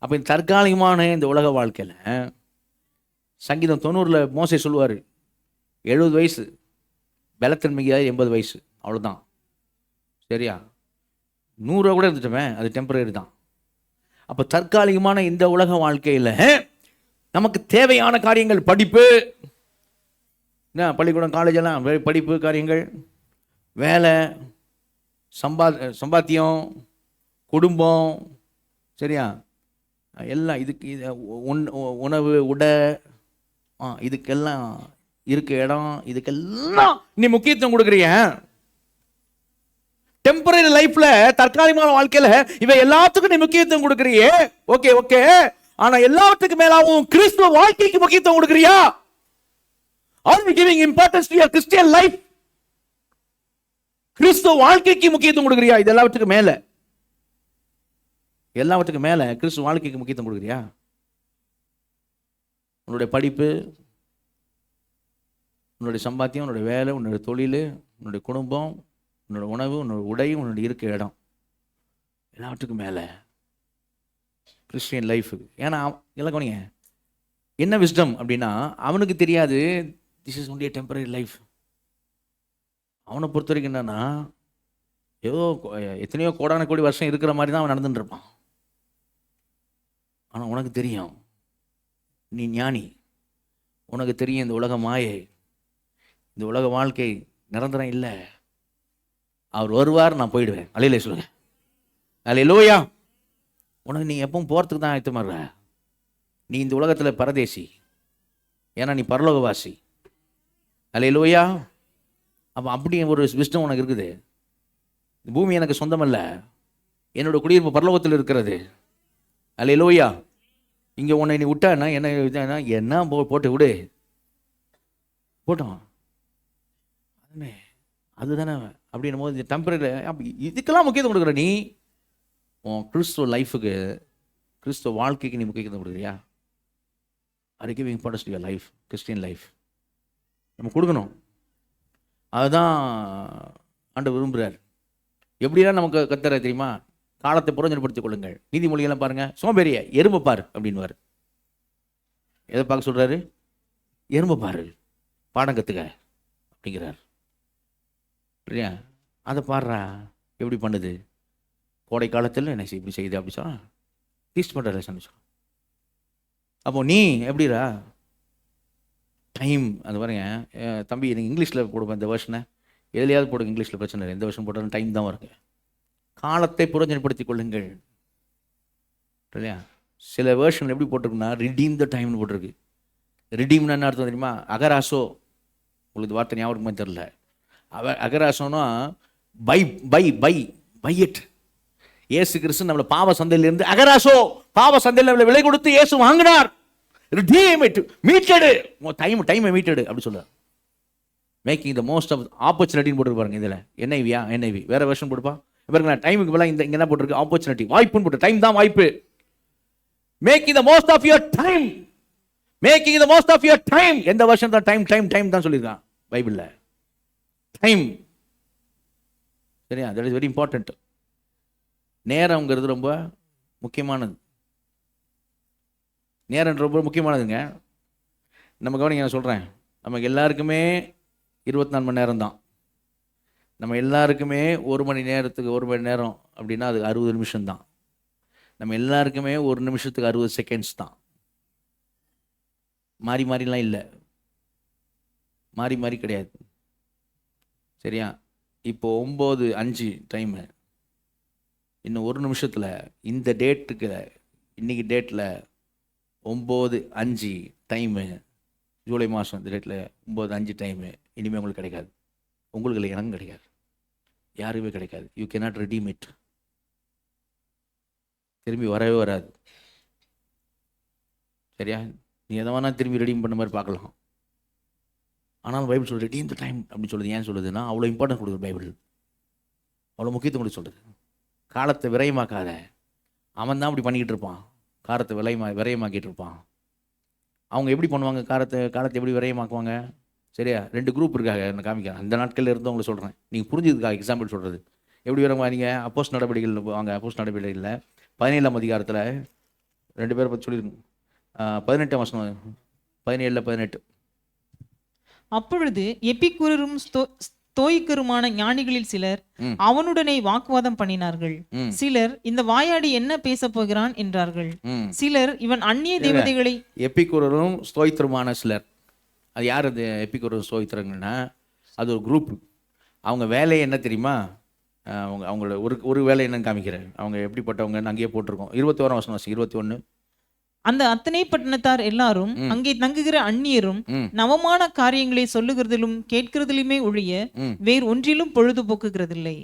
அப்போ இந்த தற்காலிகமான இந்த உலக வாழ்க்கையில் சங்கீதம் 90 மோசே சொல்லுவார், 70 வயசு பலத்தன்மையாக 80 வயசு, அவ்வளோதான். சரியா? 100 கூட இருந்துட்டோமே, அது டெம்பரரி தான். அப்போ தற்காலிகமான இந்த உலக வாழ்க்கையில் நமக்கு தேவையான காரியங்கள், படிப்பு, என்ன பள்ளிக்கூடம், காலேஜ் எல்லாம் படிப்பு காரியங்கள், வேலை, சம்பாத்தியம், குடும்பம், சரியா, எல்லாம் இதுக்கு உணவு, உடை, இதுக்கெல்லாம் இருக்க இடம், இதுக்கெல்லாம் நீ முக்கியத்துவம் கொடுக்குறீங்க. டெம்பரரி லைஃப்ல, தற்காலிகமான வாழ்க்கையில இவ எல்லாத்துக்கும் நீ முக்கியத்துவம் கொடுக்குறியே. Okay okay. ஆனா எல்லாத்துக்கும் மேலாவும் கிறிஸ்துவ வாழ்க்கைக்கு முக்கியத்துவம் கொடுக்குறியா? Are you giving importance to your Christian life? கிறிஸ்துவ வாழ்க்கைக்கு முக்கியத்துவம் கொடுக்குறியா? இது எல்லாத்துக்கும் மேல, எல்லாத்துக்கும் மேல கிறிஸ்துவ வாழ்க்கைக்கு முக்கியத்துவம் கொடுக்குறியா? உன்னுடைய படிப்பு, உன்னுடைய சம்பாத்தியம், உன்னுடைய வேலை, உன்னுடைய தொழில், உன்னுடைய குடும்பம், உன்னோட உணவு, உன்னோட உடை, உன்னுடைய இருக்க இடம், எல்லாத்துக்கும் மேலே கிறிஸ்டியன் லைஃபுக்கு. ஏன்னா எல்லாம் கவனிங்க, என்ன விஸ்டம் அப்படின்னா, அவனுக்கு தெரியாது this is only temporary life. அவனை பொறுத்த வரைக்கும் என்னன்னா, ஏதோ எத்தனையோ கோடான கோடி வருஷம் இருக்கிற மாதிரி தான் அவன் நடந்துட்டு இருப்பான். ஆனால் உனக்கு தெரியும், நீ ஞானி, உனக்கு தெரியும் இந்த உலக மாயை, இந்த உலக வாழ்க்கை நிரந்தரம் இல்லை. அவர் வருவார், நான் போயிடுவேன். அல்லேலூயா சொல்லுங்க. அல்லேலூயா. உனக்கு நீ எப்பவும் போகிறதுக்கு தான் ஆயத்தமாடுற. நீ இந்த உலகத்தில் பரதேசி, ஏன்னா நீ பரலோகவாசி. அல்லேலூயா. அப்போ அப்படி ஒரு விஸ்டம் உனக்கு இருக்குது. பூமி எனக்கு சொந்தமல்ல, என்னோட குடியிருப்பு பரலோகத்தில் இருக்கிறது. அல்லேலூயா. இங்கே உன்னை நீ விட்டான்னா என்ன போட்டு விடு, போட்டோம் அதுமே அதுதானே. அப்படின்னும் போது டெம்பரரி, இதுக்கெல்லாம் முக்கியத்துவம் கொடுக்குற நீ உன் கிறிஸ்துவ லைஃபுக்கு, கிறிஸ்துவ வாழ்க்கைக்கு நீ முக்கியத்துவம் கொடுக்குறியா? Are you giving importance to your life, Christian life? நம்ம கொடுக்கணும். அதுதான் ஆண்டவர் விரும்புகிறார். எப்படிலாம் நமக்கு கத்துற தெரியுமா? காலத்தை பிரயோஜனப்படுத்திக் கொள்ளுங்கள். நீதிமொழிகள்லாம் பாருங்க, சோம்பேறிய எறும்பை பாரு அப்படின்னுவார். எதை பார்க்க சொல்றாரு? எறும்பை பாரு, பாடம் கத்துக்க அப்படிங்கிறார். இல்லையா? அதை பாடுறா எப்படி பண்ணுது, கோடை காலத்தில் என்ன இப்படி செய்யுது அப்படி சொன்னா டீச் பண்ணுற லெசன் சொல்ல. அப்போ நீ எப்படிரா டைம், அது பாருங்க தம்பி, எனக்கு இங்கிலீஷில் போடுவேன் இந்த வருஷனை, எதுலையாவது போடுங்க, இங்கிலீஷில் பிரச்சனை இல்லை, எந்த வருஷம் போட்டாலும் டைம் தான் வருங்க. காலத்தை பிரயோஜனப்படுத்திக் கொள்ளுங்கள். இல்லையா? சில வேர்ஷன் எப்படி போட்டிருக்குன்னா ரிடீம் த டைம்னு போட்டிருக்கு. ரிடீம்னு என்ன அர்த்தம் தெரியுமா? அகராசோ, உங்களுக்கு வார்த்தை ஞாபகமே தெரில. அகராசோன்னா buy buy buy buy it. Yesu Kristu நம்மளை பாவ சந்தையிலிருந்து, அகராசோ பாவ சந்தையில் நம்மளை விலை கொடுத்து இயேசு வாங்கினார். ரிடீம் இட், மீட்டடு, டைமை மீட்டடு அப்படி சொல்றார். மேக்கிங் த மோஸ்ட் ஆஃப் ஆப்பர்ச்சுனிட்டின்னு போட்டு பாருங்க. இதில் என்ஐவியா, என்ஐவி வேற வெர்ஷன் போட்டுப்பா பாருங்க. டைமுக்கு பதிலாக இந்த இங்கே என்ன போட்டிருக்கு? ஆப்பர்ச்சுனிட்டி, வாய்ப்புன்னு போட்டு. டைம் தான் வாய்ப்பு. Making the most of your time, making the most of your time. எந்த வருஷம் தான் டைம் டைம் டைம் தான் சொல்லியிருக்கான் பைபிளில். டைம், சரியா? That is very important. நேரம்ங்கிறது ரொம்ப முக்கியமானது. நேரம் ரொம்ப முக்கியமானதுங்க. நம்ம கவனிங்க, நான் சொல்கிறேன், நமக்கு எல்லாருக்குமே 24 மணி நேரம் தான். நம்ம எல்லாருக்குமே 1 மணி நேரத்துக்கு 1 மணி நேரம் அப்படின்னா அது 60 நிமிஷம் தான். நம்ம எல்லாருக்குமே 1 நிமிஷத்துக்கு 60 செகண்ட்ஸ் தான். மாறி மாறிலாம் இல்லை, மாறி மாறி கிடையாது. சரியா? இப்போ 9:05 டைமு, இன்னும் 1 நிமிஷத்தில் இந்த டேட்டுக்கு, இன்னைக்கு டேட்டில் 9:05 டைமு, ஜூலை மாதம் இந்த டேட்டில் 9:05 டைமு இனிமேல் உங்களுக்கு கிடைக்காது. உங்களுக்கு இல்லை, எனக்கு கிடைக்காது. யாருமே கிடைக்காது. You cannot redeem it. திரும்பி வரவே வராது. சரியா? நீ எதை வேணா திரும்பி ரெடீம் பண்ண மாதிரி பார்க்கலாம். ஆனால் பைபிள் சொல்லுது ரெடீம் த டைம் அப்படின்னு சொல்லுது. ஏன் சொல்லுதுன்னா அவ்வளோ இம்பார்ட்டன்ஸ் கொடுக்குது பைபிள். அவ்வளோ முக்கியத்துவம் கொடுத்து சொல்லுது. காலத்தை விரயமாக்காத. அவன் தான் அப்படி பண்ணிக்கிட்டு இருப்பான். காலத்தை விரயமாக்கிட்டு இருப்பான். அவங்க எப்படி பண்ணுவாங்க? காலத்தை எப்படி விரயமாக்குவாங்க? சரியா? 2 குரூப் இருக்காங்க. என்ன காமிக்கிறேன். அந்த நாட்களில் இருந்தவங்களை சொல்கிறேன். நீங்கள் புரிஞ்சதுக்காக எக்ஸாம்பிள் சொல்கிறது. எப்படி வரமா? நீங்கள் அப்போஸ் நடவடிக்கைகள் வாங்க. அப்போஸ் நடவடிக்கைகளில் 17ஆம் அதிகாரத்தில் 2 பேரை பற்றி சொல்லியிருக்கோம். 18ஆம் வசனம், 17-18. அப்பொழுது எபிக்கூரரும் ஸ்தோயிக்கருமான ஞானிகளில் சிலர் அவனுடனே வாக்குவாதம் பண்ணினார்கள். சிலர், இந்த வாயாடி என்ன பேச போகிறான் என்றார்கள். சிலர், இவன் அந்நிய தேவதைகளை. எபிக்கூரரும் ஸ்தோயித்தருமான சிலர். அது யார்? அது எபிக்கூரரும் ஸ்தோயித்தருங்கன்னா அது ஒரு குரூப். அவங்க வேலையை என்ன தெரியுமா? அவங்களோட ஒரு வேலை என்னன்னு காமிக்கிறேன். அவங்க எப்படிப்பட்டவங்கன்னு அங்கேயே போட்டிருக்கோம். 21ஆம் வசனம் 21. அந்த அத்தனை பட்டணத்தார் எல்லாரும் அங்கே தங்குகிற அந்நியரும் நவமான காரியங்களை சொல்லுகிறதிலும் கேட்கிறதிலுமே ஒழிய வேறு ஒன்றிலும் பொழுது போக்குகிறதில்லை.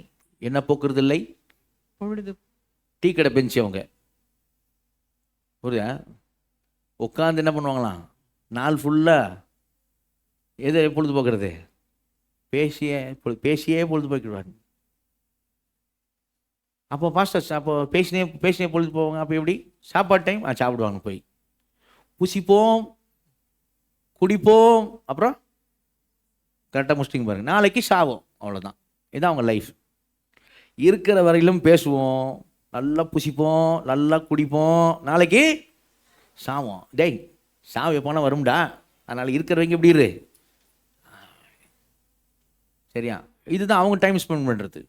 என்ன போக்குறதில்லை? பொழுது. டீ கடை பெஞ்சு அவங்க புரியுதா? உட்காந்து என்ன பண்ணுவாங்களாம்? நாள் ஃபுல்லாக எதை பொழுது போக்குறது? பேசியே பொழுது போக்கிடுவாங்க. அப்போ பாஸ்டர் அப்போ பேசினே பொழுது போவாங்க. அப்போ எப்படி? சாப்பாடு டைம் சாப்பிடுவாங்க. போய் புசிப்போம், குடிப்போம், அப்புறம் கரெக்டாக முடிச்சிட்டிங்க பாருங்க. நாளைக்கு சாவோம். அவ்வளோதான். இதுதான் அவங்க லைஃப். இருக்கிற வரையிலும் பேசுவோம், நல்லா புசிப்போம், நல்லா குடிப்போம், நாளைக்கு சாவோம். டேய், சாவு எப்போனா வரும்டா. அதனால் இருக்கிறவங்க எப்படி இரு. சரியா? இதுதான் அவங்க டைம் ஸ்பெண்ட் பண்ணுறது.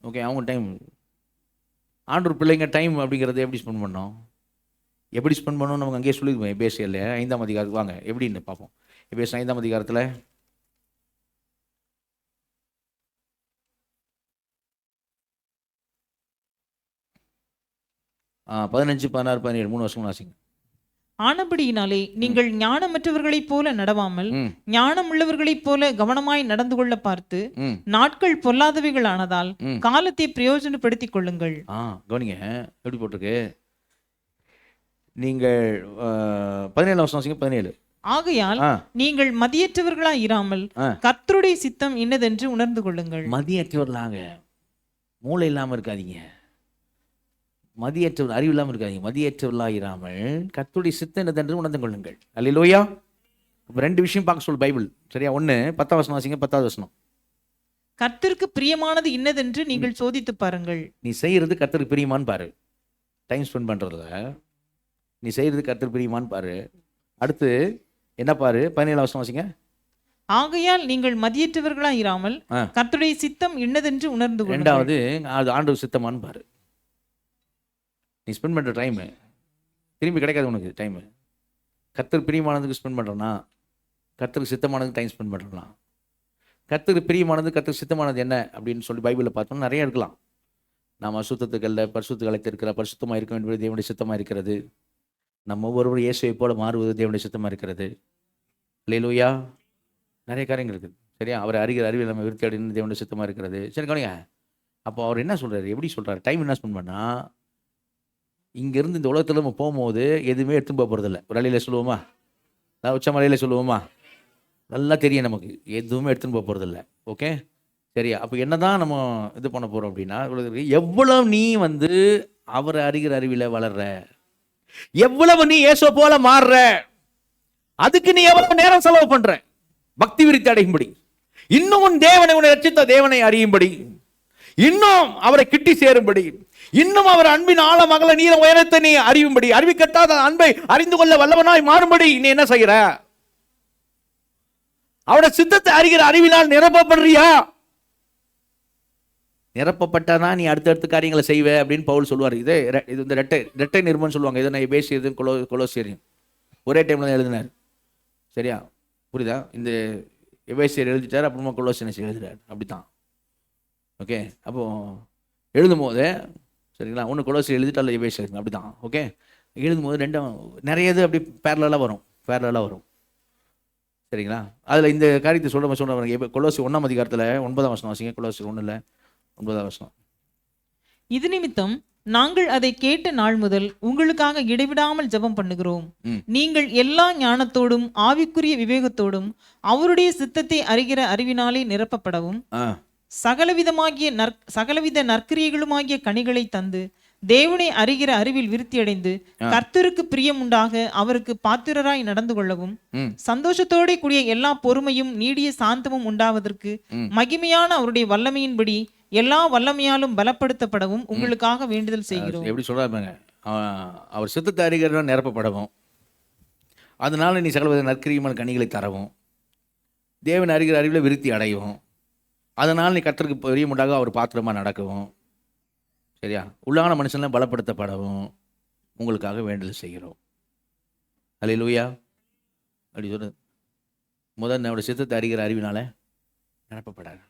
ஓகே, அவங்க டைம். ஆண்டவர் பிள்ளைங்க டைம் அப்படிங்கிறத எப்படி ஸ்பெண்ட் பண்ணோம்? எப்படி ஸ்பெண்ட் பண்ணணும் நமக்கு அங்கேயே சொல்லியிருக்கோம். எபேசியரில் 5ஆம் அதிகாரத்துக்கு வாங்க, எப்படின்னு பார்ப்போம். எபேசியர் 5ஆம் அதிகாரத்தில் 15, 16, 17 3 வருஷம் வாசிங்க. ஆனபடியினாலே நீங்கள் ஞானமற்றவர்களைப் போல நடவாமல் ஞானம் உள்ளவர்களைப் போல கவனமாய் நடந்து கொள்ள பார்த்து நாட்கள் பொல்லாதவைகள் ஆனதால் காலத்தை பிரயோஜனப்படுத்திக் கொள்ளுங்கள். கவனிங்க எப்படி போட்டிருக்கு. நீங்கள் 17ஆம் வசனம் வாசிங்க. 17. ஆகையால் நீங்கள் மதியற்றவர்களாய் இராமல் கர்த்தருடைய சித்தம் இன்னதென்று உணர்ந்து கொள்ளுங்கள். மதியற்றவர்களாக, மூளை இல்லாமல் இருக்காதீங்க. மதியற்றவர், அறிவு இல்லாமல் இருக்காதீங்க. மதியற்றவர்களாக இராமல் கர்த்தருடைய சித்தம் என்னதென்று உணர்ந்து கொள்ளுங்கள். அல்லேலூயா. 2 விஷயம் பார்க்க சொல்லு பைபிள். சரியா? 1 10ஆம் வசனம் வாசிங்க. 10வது வசனம். கர்த்தருக்கு பிரியமானது இன்னதென்று நீங்கள் சோதித்து பாருங்கள். நீ செய்யறது கர்த்தருக்கு பிரியமான்னு பாரு. டைம் ஸ்பெண்ட் பண்றதுல நீ செய்யறது கர்த்தருக்கு பிரியமான்னு பாரு. அடுத்து என்ன பாரு? 17ஆம் வசனம் வாசிங்க. ஆகையால் நீங்கள் மதியற்றவர்களாய் இராமல் கர்த்தருடைய சித்தம் இன்னதென்று உணர்ந்து கொள்ளுங்கள். 2வது, அது ஆண்டவர் சித்தமான்னு பாரு. நீ ஸ்பெண்ட் பண்ணுற டைமு திரும்பி கிடைக்காது உனக்கு. டைமு கர்த்தருக்கு பிரியமானதுக்கு ஸ்பெண்ட் பண்ணுறேன்னா, கர்த்தருக்கு சித்தமானதுக்கு டைம் ஸ்பெண்ட் பண்ணுறேன்னா, கர்த்தருக்கு பிரியமானது கர்த்தருக்கு சித்தமானது என்ன அப்படின்னு சொல்லி பைபிளில் பார்த்தோம்னா நிறைய இருக்கலாம். நாம் அசுத்தத்துக்களில் பரிசுத்த அழைத்திருக்கிற பரிசுத்தமாக இருக்க வேண்டியது தேவனுடைய சித்தமாக இருக்கிறது. நம்ம ஒவ்வொருவரும் இயேசுவை போல மாறுவது தேவனுடைய சித்தமாக இருக்கிறது. அல்லேலூயா. நிறைய காரியங்கள் இருக்குது. சரியா? அவரை அறிகிற அறிவில் நம்ம விருத்தி அடைந்து தேவனுடைய சித்தமாக இருக்கிறது. சரி கவனிங்க. அப்போ அவர் என்ன சொல்கிறாரு? எப்படி சொல்கிறார்? டைம் என்ன ஸ்பெண்ட் பண்ணால், இங்கேருந்து இந்த உலகத்தில் நம்ம போகும்போது எதுவுமே எடுத்துன்னு போக போகிறதில்ல. ஒரு அலையில் சொல்லுவோமா? உச்ச மலையில் சொல்லுவோமா? நல்லா தெரியும் நமக்கு. எதுவுமே எடுத்துன்னு போக போகிறதில்ல. ஓகே, சரியா? அப்போ என்ன தான் நம்ம இது பண்ண போகிறோம் அப்படின்னா, எவ்வளவு நீ அவரை அறிகிற அறிவில் வளர்ற, எவ்வளவு நீ இயேசுவை போல மாறுற, அதுக்கு நீ எவ்வளவு நேரம் செலவு பண்ற பக்தி விருத்தி அடையும்படி, இன்னும் உன் தேவனை, உன்னை ரட்சித்த தேவனை அறியும்படி, இன்னும் அவரை கிட்டி சேரும்படி, இன்னும் அவர் அன்பின் ஆழம் அகல நீர உயரத்தை நீ அறியும்படி, அறிவிக்கட்டாத அன்பை அறிந்து கொள்ள வல்லவனாய் மாறும்படி நீ என்ன செய்யற? அவருடைய சித்தத்தை அறிகிற அறிவினால் நிரப்பப்படுறியா? நிரப்பப்பட்டாதான் நீ அடுத்தடுத்த காரியங்களை செய்வ அப்படின்னு பவுல் சொல்லுவார். இது இந்த ரெட்டை நிருபம்னு சொல்லுவாங்க. இதை நான் எபேசியர் கொலோசியர் ஒரே டைம்ல தான் எழுதினார். சரியா? புரியுதா? இந்த எபேசியர் எழுதிட்டார், அப்புறமா கொலோசியர் எழுதிட்டார். அப்படித்தான். ஓகே, அப்போ எழுதும் போது சரிங்களா, ஒன்று கொலோசியர் எழுதிட்டு அல்ல எபேசியர், அப்படிதான். ஓகே, எழுதும் போது ரெண்டும் நிறைய இது அப்படி பேரலாக வரும். சரிங்களா? அதில் இந்த காரியத்தை சொல்கிறேன். கொலோசி 1ஆம் அதிகாரத்தில் 9ஆம் வசனம் வாசிங்க. கொலோசி 1 9ஆம் வசனம். இது நிமித்தம் நாங்கள் அதை கேட்ட நாள் முதல் உங்களுக்காக இடைவிடாமல் ஜெபம் பண்ணுகிறோம். நீங்கள் எல்லா ஞானத்தோடும் ஆவிக்குரிய விவேகத்தோடும் அவருடைய சித்தத்தை அறிகிற அறிவினாலே நிரப்பப்படவும் சகலவித நற்கிரியைகளுமாகிய கனிகளை தந்து தேவனை அறிகிற அறிவில் விருத்தியடைந்து கர்த்தருக்கு பிரியம் உண்டாக அவருக்கு பாத்திரராய் நடந்து கொள்ளவும் சந்தோஷத்தோட கூடிய எல்லா பொறுமையும் நீடிய சாந்தமும் உண்டாவதற்கு மகிமையான அவருடைய வல்லமையின்படி எல்லா வல்லமையாலும் பலப்படுத்தப்படவும் உங்களுக்காக வேண்டுதல் செய்கிறோம். எப்படி சொல்றாங்க? அவர் சித்தத்தை அறிகிற நிரப்பப்படவும், அதனால நீ சகலவித நற்கிரியமான கனிகளை தரவும், தேவன் அறிகிற அறிவில் விருத்தி அடையவும், அதனால் நீ கர்த்தருக்கு பிரியம் உண்டாக அவர் பாத்திரமா நடக்கவும், சரியா, உள்ளான மனுஷன்லாம் பலப்படுத்தப்படவும் உங்களுக்காக வேண்டுதல் செய்கிறோம். அல்லேலூயா. அப்படி சொல்றது முதல் நம்முடைய சித்தத்தை அறிகிற அறிவினால நிரப்பப்படாது.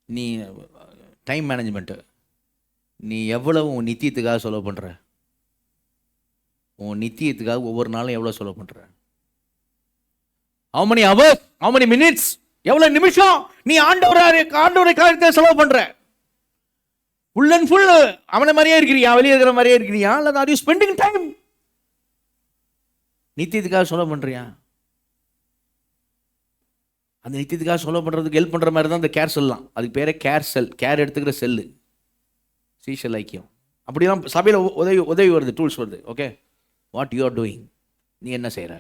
நீ டைம் மேனேஜ்மெண்ட்டு, நீ எவ்வளவு உன் நித்தியத்துக்காக செலவு பண்ணுற, உன் நித்தியத்துக்காக ஒவ்வொரு நாளும் எவ்வளோ செலவு பண்ணுற, how many hours, how many minutes, எவ்வளோ நிமிஷம் நீ ஆண்டவரை காரியத்தை செலவு பண்ணுற. ஃபுல் அண்ட் ஃபுல் அவனை மாதிரியே இருக்கிறியா, வெளியே இருக்கிற மாதிரியே இருக்கிறியா, இல்லை ஆர் யூ ஸ்பெண்டிங் டைம் நித்தியத்துக்காக செலவு பண்ணுறியா? அந்த நித்தியத்துக்காக செலவு பண்ணுறதுக்கு ஹெல்ப் பண்ணுற மாதிரி தான் இந்த கேர் செல்லாம். அதுக்கு பேரே கேர் செல், கேர் எடுத்துக்கிற செல்லு, சீஷல் ஐக்கியம். அப்படிலாம் சபையில் உதவி வருது, டூல்ஸ் வருது. Okay, what you are doing, நீ என்ன செய்கிற,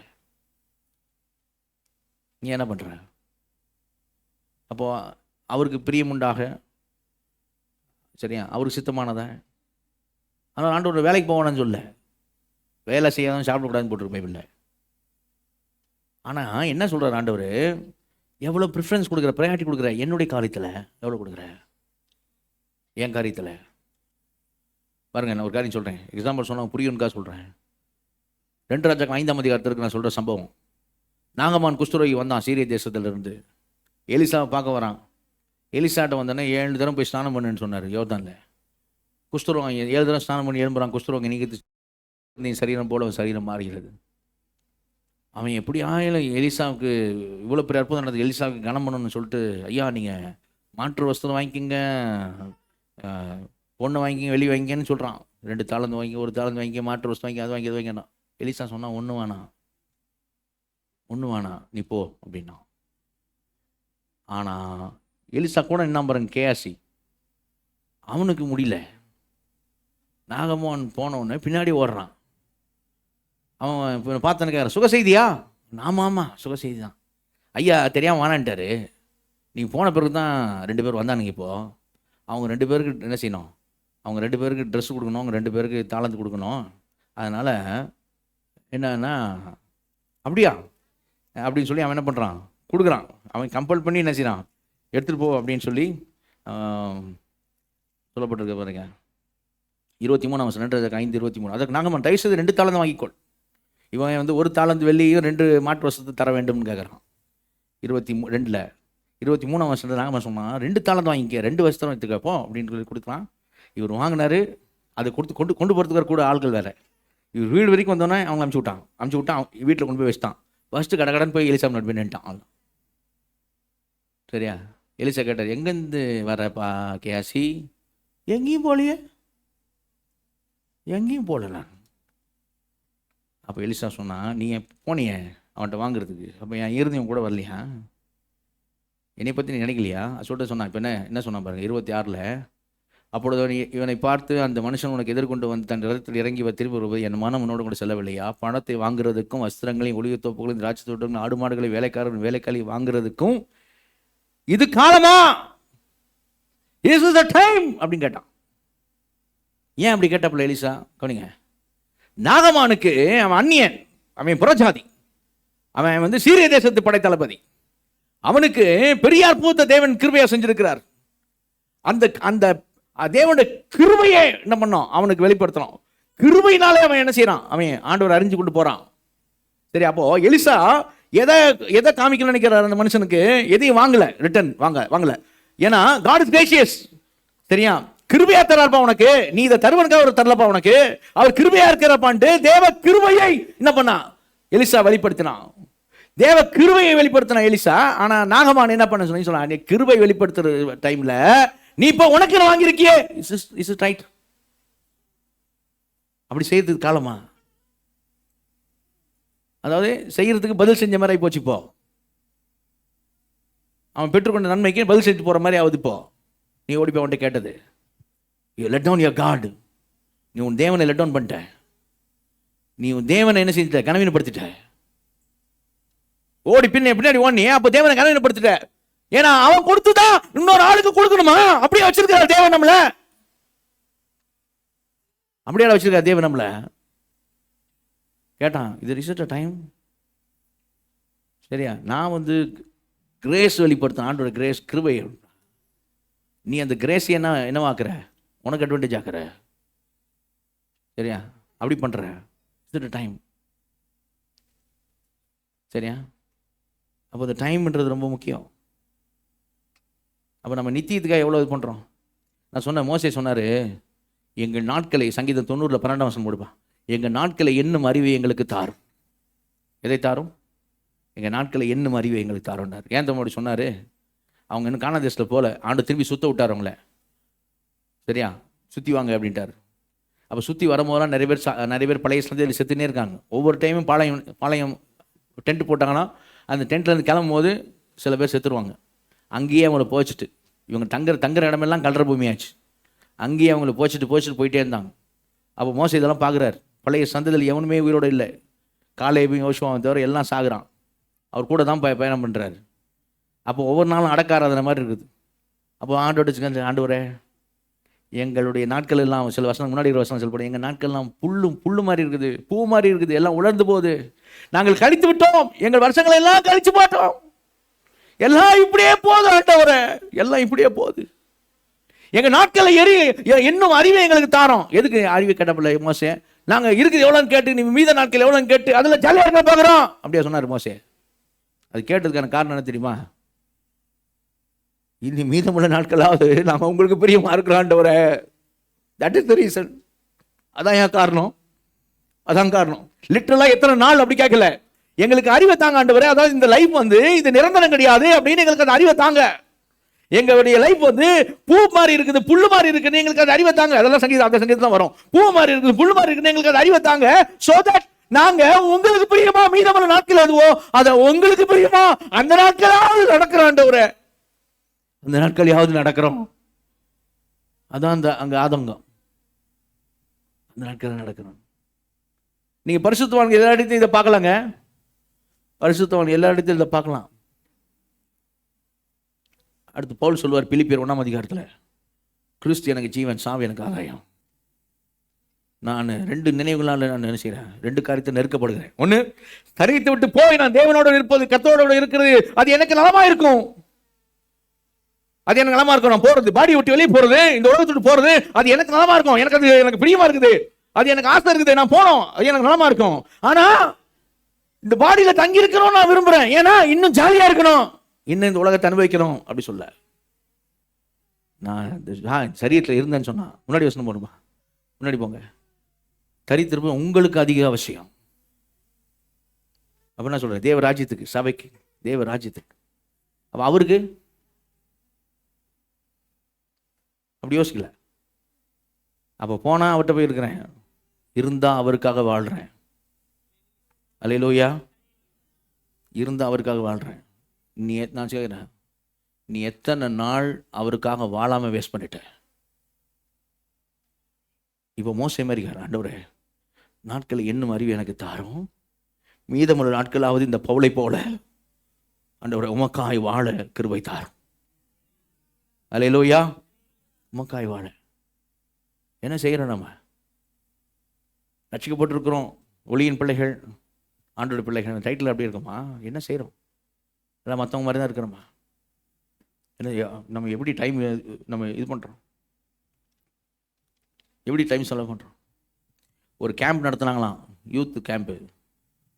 நீ என்ன பண்ணுற? அப்போது அவருக்கு பிரியமுண்டாக, சரியா, அவருக்கு சித்தமானதா. ஆனால் ஆண்டவர் வேலைக்கு போவானு சொல்ல, வேலை செய்யாதான் சாப்பிடக்கூடாதுன்னு போட்டிருக்கு பைபிளில். ஆனால் என்ன சொல்கிறார் ஆண்டவர், எவ்வளோ ப்ரிஃபரன்ஸ் கொடுக்குற, ப்ரையாரிட்டி கொடுக்குற, என்னுடைய காரியத்தில் எவ்வளோ கொடுக்குற, என் காரியத்தில் பாருங்கள். நான் ஒரு காரியம் சொல்கிறேன், எக்ஸாம்பிள் சொன்னால் புரியும்காக சொல்கிறேன். 2 ராஜாக்கள் 5ஆம் அதிகாரத்திற்கு நான் சொல்கிற சம்பவம். நாகமான் குஷ்டரோகி வந்தான் சீரிய தேசத்திலிருந்து, எலிசாவை பார்க்க வரான். எலிசாட்ட வந்தோடனே 7 தரம் போய் ஸ்நானம் பண்ணுன்னு சொன்னார் யோர்தானில். குஷ்டரோகம் 7 தரம் ஸ்நானம் பண்ணி எழும்புறான். குஷ்டரோகம் நீ சரீரம் போல சரீரம் மாறுகிறது. அவன் எப்படி ஆயிலும் எலிசாவுக்கு இவ்வளோ பெரிய அற்புதம் நடந்தது, எலிசாவுக்கு கனம் பண்ணணும்னு சொல்லிட்டு, ஐயா நீங்கள் மாற்று வஸ்து வாங்கிக்கிங்க, பொண்ணு வாங்கிக்கிங்க, வெளியே வாங்கிங்கன்னு சொல்கிறான். 2 தாளந்து வாங்கி, 1 தாளந்து வாங்கி, மாற்று வஸ்து வாங்கி, அது வாங்கி, அது வாங்கினா. எலிசா சொன்னால் ஒன்று வேணாம் நீ போ அப்படின்னா. ஆனால் எலிசா கூட என்ன பாருங்க, கேஆசி, அவனுக்கு முடியல. நாகமோன் போனவொடனே பின்னாடி ஓடுறான். அவன் இப்போ பார்த்தனுக்கு சுக செய்தியா? ஆமாம் சுக செய்தி தான். ஐயா தெரியாமல் வானான்ட்டாரு. நீங்கள் போன பிறகு தான் 2 பேர் வந்தானுங்க. இப்போது அவங்க 2 பேருக்கு என்ன செய்யணும், அவங்க 2 பேருக்கு ட்ரெஸ் கொடுக்கணும், அவங்க 2 பேருக்கு தாளந்து கொடுக்கணும். அதனால் என்னன்னா, அப்படியா அப்படின்னு சொல்லி அவன் என்ன பண்ணுறான், கொடுக்குறான். அவன் கம்பல் பண்ணி என்ன செய்யறான், எடுத்துகிட்டு போ அப்படின்னு சொல்லி சொல்லப்பட்டிருக்க பாருங்க. 23ஆம் வசனம், 2:5-23. அதுக்கு நாங்கள் தயவு செய்து 2 தாளந்து வாங்கிக்கொள். இவன் வந்து 1 தாளந்து வெள்ளியும் 2 மாற்று வஸ்து தர வேண்டும்னு கேட்குறான். 23ஆம் வருஷத்தில் நாங்கள் சொன்னால் 2 தாளந்து வாங்கிக்க, 2 வஸ்திரம் எடுத்துக்கப்போ அப்படின்னு சொல்லி கொடுக்கலாம். இவர் வாங்கினார். அதை கொண்டு போகிறதுக்கு கூட ஆள்கள் வேறு. இவர் வீடு வரைக்கும் வந்தோன்னே அவங்க அமுச்சு விட்டான். வீட்டில் கொண்டு போய் வச்சுட்டான். ஃபஸ்ட்டு கடன் போய் எலிசா நடுவே நின்ட்டான். சரியா? எலிசா கேட்டார், எங்கேருந்து வரப்பா கேசி? எங்கேயும் போகல நான். அப்போ எலிசா சொன்னா, நீ போனிய அவன்கிட்ட வாங்குறதுக்கு, அப்போ என் இருந்தவன் கூட வரலையா, என்னை பற்றி நீ நினைக்கலையா சொல்லிட்டு சொன்னான். இப்போ என்ன சொன்னான் பாருங்க 26. அப்பொழுது இவனை பார்த்து, அந்த மனுஷன் உனக்கு எதிர்கொண்டு வந்து தன் ரதத்தில் இறங்கி திரும்பி வருவது என் மனம் உன்னோடு கூட செல்லவில்லையா? பணத்தை வாங்குறதுக்கும், வஸ்திரங்களையும், ஒளிய தோப்புகளையும், திராட்சை தோட்டங்களையும், ஆடு மாடுகளை, வேலைக்காரி வாங்குறதுக்கும் இது காலமா? Is this the time அப்படின்னு கேட்டான். ஏன் அப்படி கேட்டாப்புல எலிசா கவனிங்க. நாகமானுக்கு அவன் அந்நியன், அவன் புறஜாதி, அவன் வந்து சீரிய தேசத்து படைத்தளபதி. அவனுக்கு பெரிய அற்புதத்தை தேவன் கிருபையா செஞ்சிருக்கிறார். அந்த தேவனுடைய கிருபையை என்ன பண்ணோம், அவனுக்கு வெளிப்படுத்தணும். கிருபையினாலே அவன் என்ன செய்யறான், அவன் ஆண்டவர் அறிஞ்சு கொண்டு போறான். சரி, அப்போ எலிசா எதை காமிக்கணும்னு நினைக்கிறார் அந்த மனுஷனுக்கு? எதையும் வாங்கல, ரிட்டர்ன் வாங்கல. ஏன்னா God is gracious. சரியா? கிருபையா தராப்பா உனக்கு, நீ இதை தருவனுக்காக ஒரு தரலப்பா உனக்கு, அவர் கிருபையா இருக்கிறப்பான்ட்டு தேவ கிருபையை என்ன பண்ணா எலிசா வெளிப்படுத்தினான். தேவ கிருபையை வெளிப்படுத்தின எலிசா. ஆனா நாகமான் என்ன பண்ண சொன்னா, நீ கிருபை வெளிப்படுத்துற டைம்ல நீ இப்ப உனக்கு வாங்கியிருக்கியே, இஸ் இட் ரைட்? அப்படி செய்யறதுக்கு காலமா? அதாவது செய்யறதுக்கு பதில் செஞ்ச மாதிரி ஆகி போச்சு. இப்போ அவன் பெற்றுக்கொண்ட நன்மைக்கு பதில் செஞ்சு போற மாதிரி ஆகுது. இப்போ நீ ஓடி போய் அவன்கிட்ட கேட்டது, you let down your God. நீ உன் தேவனை லெட் டவுன் பண்ணிட்ட. நீ உன் தேவனை என்ன செஞ்சிட்ட? கனவீனப்படுத்திட்ட. ஓடி பின்னாடி ஓடி அப்ப தேவனை கனவீனப்படுத்திட்ட. ஏன்னா அவன் கொடுத்துதான் இன்னொரு ஆளுக்கு கொடுக்கணுமா? அப்படியே வச்சிருக்காரு தேவன் நம்மள. அப்படியே வச்சிருக்காரு தேவன் நம்மள. கேட்டான், இது ரிசல்ட் டைம். சரியா? நான் கிரேஸ் வெளிப்படுத்த, ஆண்டோட கிரேஸ், கிருபை. நீ அந்த கிரேஸ் என்னவாக்குற? உனக்கு அட்வான்டேஜ் ஆக்குற. சரியா? அப்படி பண்ற. It's time. சரியா? அப்போ அந்த டைம்ன்றது ரொம்ப முக்கியம். அப்போ நம்ம நித்தியத்துக்காக எவ்வளோ இது பண்ணுறோம்? நான் சொன்ன மோசே சொன்னார், எங்கள் நாட்களை, சங்கீதம் 90:12 போடுப்பா, எங்கள் நாட்களை என்னும் அறிவை எங்களுக்கு தாரும். எதை தாரும்? எங்கள் நாட்களை என்னும் அறிவை எங்களுக்கு தாருன்னார். ஏன் தம்மோடி சொன்னார்? அவங்க இன்னும் காணா தேசத்தில் போல ஆண்டு திரும்பி சுத்த விட்டார் அவங்கள. சரியா? சுற்றி வாங்க அப்படின்ட்டார். அப்போ சுற்றி வரும்போதெல்லாம் நிறைய பேர் பழைய சந்தையில் செத்துனே இருக்காங்க. ஒவ்வொரு டைமும் பாளையம் டென்ட் போட்டாங்கன்னா அந்த டென்ட்லேருந்து கிளம்பும் போது சில பேர் செத்துருவாங்க. அங்கேயே அவங்கள போச்சுட்டு, இவங்க தங்குற இடமெல்லாம் கல்ற பூமியாச்சு. அங்கேயே அவங்கள போச்சுட்டு போயிட்டே இருந்தாங்க. அப்போ மோசே இதெல்லாம் பார்க்குறாரு. பழைய சந்ததியில் எவனுமே உயிரோடு இல்லை. காலேபையும் யோசுவாவும் தவிர எல்லாம் சாகுறான். அவர் கூட தான் பயணம் பண்ணுறாரு. அப்போ ஒவ்வொரு நாளும் அடக்காராதன மாதிரி இருக்குது. அப்போ ஆண்டவரே, எங்களுடைய நாட்கள் எல்லாம், சில வருஷம் முன்னாடி வருஷம் சொல்லப்படும், எங்கள் நாட்கள்லாம் புல்லு மாதிரி இருக்குது, பூ மாதிரி இருக்குது, எல்லாம் உலர்ந்து போகுது. நாங்கள் கழித்து விட்டோம், எங்கள் வருஷங்களை எல்லாம் கழிச்சு போட்டோம், எல்லாம் இப்படியே போகுது ஆண்டவரே, எல்லாம் இப்படியே போகுது. எங்கள் நாட்களை இன்னும் அறிவை எங்களுக்கு தாரோம். எதுக்கு அறிவை கேட்டப்பில்லை மோசே? நாங்கள் இருக்குது எவ்வளோன்னு கேட்டு, நீ மீத நாட்கள் எவ்வளோன்னு கேட்டு அதில் ஜாலியாக இருக்க பார்க்குறோம் அப்படியே சொன்னார் மோசே. அது கேட்டதுக்கான காரணம் என்ன தெரியுமா? இனி மீதமுள்ள நாட்களாவது நாம் உங்களுக்கு பிரியமா இருக்கிற ஆண்டவரே. That is the reason. அதான் ஏன் காரணம். அதான் காரணம். லிட்டரலாக எத்தனை நாள் அப்படி கேட்கல, எங்களுக்கு அறிவை தாங்க ஆண்டவரே. அதாவது இந்த லைஃப் இது நிரந்தரம் கிடையாது அப்படின்னு எங்களுக்கு அந்த அறிவை தாங்க. எங்களுடைய லைஃப் பூ மாதிரி இருக்குது, புல்லு மாதிரி இருக்குது, எங்களுக்கு அந்த அறிவை தாங்க. அதெல்லாம் அந்த சங்கீதம் தான் வரும். பூ மாதிரி இருக்குது, புல்லு மாதிரி இருக்குது, எங்களுக்கு அந்த அறிவை தாங்க. சோ தட் நாங்க உங்களுக்கு பிரியமா மீதமுள்ள நாட்கள் அதுவோ அதை உங்களுக்கு பிரியமா அந்த நாட்களாவது நடக்கிற ஆண்டவரே, அந்த நாட்களையாவது நடக்கிறோம். அதான் அங்க ஆதங்கம். அந்த நாட்கள் நடக்கிறோம். நீங்க பரிசுத்தவான்கள் எல்லா இடத்தையும் இதை பார்க்கலாங்க. பரிசுத்தவான் எல்லா இடத்தையும் இதை பார்க்கலாம். அடுத்து பவுல் சொல்லுவார் பிலிப்பியர் 1:அதிகாரத்தில், கிறிஸ்து எனக்கு ஜீவன், சாவு எனக்கு ஆதாயம். நான் 2 நினைவுகளால் நான் என்ன செய்கிறேன்? 2 காரியத்தை நெருக்கப்படுகிறேன். ஒன்று, சரீரத்தை விட்டு போய் நான் தேவனோடு இருப்பது, கர்த்தரோடு இருக்கிறது, அது எனக்கு நலமா இருக்கும். அது எனக்கு நலமா இருக்கும். நான் போறது, பாடி விட்டு வெளியே போறது, இந்த உலகத்தை விட்டு போறது, அது எனக்கு நலமா இருக்கும். எனக்கு பிரியமா இருக்குது, அது எனக்கு ஆசை இருக்குது, நான் போனோம், அது எனக்கு நலமா இருக்கும். ஆனா இந்த பாடியில தங்கி இருக்கணும் நான் விரும்புறேன். ஏன்னா இன்னும் ஜாலியா இருக்கணும், இன்னும் இந்த உலகத்தை அனுபவிக்கணும். அப்படி சொல்ல நான் சரீரத்தில் இருந்தேன்னு சொன்னா முன்னாடி வசனம் போடுமா, முன்னாடி போங்க. தரித்திருப்பது உங்களுக்கு அதிக அவசியம். அப்ப என்ன சொல்றேன்? தேவ ராஜ்யத்துக்கு, சபைக்கு, தேவ ராஜ்யத்துக்கு. அப்ப அவருக்கு அப்படி யோசிக்கல. அப்ப போனா அவர்கிட்ட போய் இருக்கிறேன், இருந்தா அவருக்காக வாழ்றேன். அல்லேலூயா. இருந்தா அவருக்காக வாழ்றேன். நான் சொல்கிறேன், நீ எத்தனை நாள் அவருக்காக வாழாம வேஸ்ட் பண்ணிட்ட? இப்போ மோசே மாதிரி ஆண்டவரே, நாட்களை என்னும் அறிவு எனக்கு தாரும், மீதமுள்ள நாட்களாவது இந்த பவுலை போல ஆண்டவரே உமக்காய் வாழ கிருபை தாரும். அல்லேலூயா. உமக்காய் வாழ என்ன செய்கிறோம்? நம்ம ரட்சிக்கப்பட்டிருக்கிறோம், ஒளியின் பிள்ளைகள், ஆண்டோட பிள்ளைகள். டைட்டில் அப்படி இருக்குமா? என்ன செய்கிறோம்? எல்லாம் மற்றவங்க மாதிரி தான் இருக்கிறோமா? என்ன நம்ம எப்படி டைம் நம்ம இது பண்ணுறோம்? எப்படி டைம் செலவு பண்ணுறோம்? ஒரு கேம்ப் நடத்துனாங்களாம், யூத் கேம்ப்பு.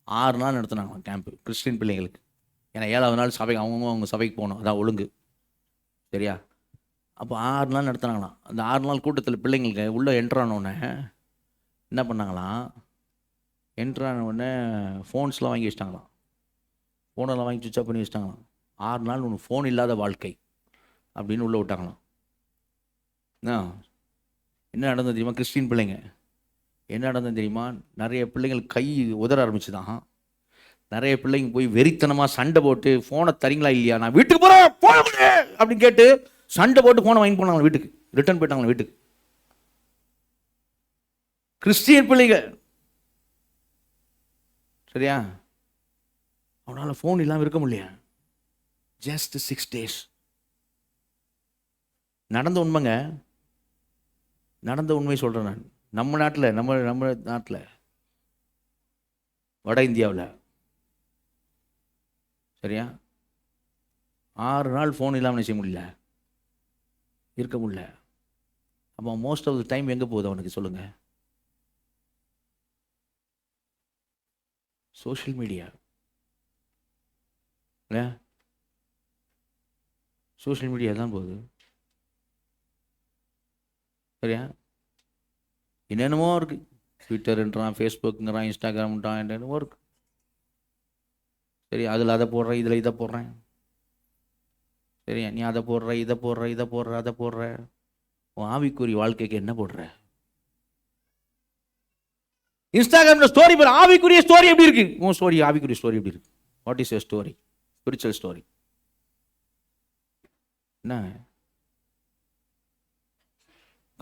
6 நாள் நடத்துனாங்களாம் கேம்ப்பு கிறிஸ்டின் பிள்ளைங்களுக்கு. ஏன்னா 7வது நாள் சபைக்கு அவங்க சபைக்கு போகணும், அதான் ஒழுங்கு. சரியா? அப்போ 6 நாள் நடத்துனாங்களாம். அந்த 6 நாள் கூட்டத்தில் பிள்ளைங்களுக்கு உள்ளே என்ட்ரானோடனே என்ன பண்ணாங்களாம்? என்ட்ரானோடனே ஃபோன்ஸ்லாம் வாங்கி வச்சிட்டாங்களாம். ஃபோனெல்லாம் வாங்கி சுவிட்ச் ஆஃப் பண்ணி வச்சிட்டாங்களாம். 6 நாள் ஒன்று ஃபோன் இல்லாத வாழ்க்கை அப்படின்னு உள்ளே விட்டாங்களாம். என்ன நடந்தது தெரியுமா? கிறிஸ்டின் பிள்ளைங்க என்ன நடந்தது தெரியுமா? நிறைய பிள்ளைங்கள் கை உதற ஆரம்பிச்சுதான். நிறைய பிள்ளைங்க போய் வெறித்தனமாக சண்டை போட்டு, ஃபோனை தரீங்களா இல்லையா, நான் வீட்டுக்கு போகிறேன் அப்படின்னு கேட்டு சண்டை போட்டு ஃபோனை வாங்கி போனாங்க வீட்டுக்கு, ரிட்டர்ன் போயிட்டாங்க வீட்டுக்கு. கிறிஸ்டியன் பிள்ளைங்க, சரியா? அவனால் ஃபோன் இல்லாமல் இருக்க முடியல. Just 6 days. நடந்த உண்மைங்க, நடந்த உண்மை சொல்கிறேன் நான். நம்ம நாட்டில் வட இந்தியாவில், சரியா, 6 நாள் ஃபோன் இல்லாமல் செய்ய முடியல, இருக்க முடியல. அப்போ மோஸ்ட் ஆஃப் த டைம் எங்கே போகுது அவனுக்கு சொல்லுங்கள்? Social media. இல்லையா? சோஷியல் மீடியா தான் போகுது, சரியா? என்னென்னமோ இருக்குது, ட்விட்டருன்றான், ஃபேஸ்புக்குங்கிறான், இன்ஸ்டாகிராம்ன்றான், என்னென்னமோ இருக்குது, சரி? அதில் அதை போடுறேன், இதில் இதை போடுறேன், சரியா? நீ அதை போடுற, இதை போடுற, அதை போடுற. உன் ஆவிக்குரிய வாழ்க்கைக்கு என்ன போடுற? இன்ஸ்டாகிராமில் ஸ்டோரி போடுற, ஆவிக்குரிய ஸ்டோரி எப்படி இருக்கு? உன் ஸ்டோரி, ஆவிக்குரிய ஸ்டோரி எப்படி இருக்கு? What is your story? Spiritual story என்ன?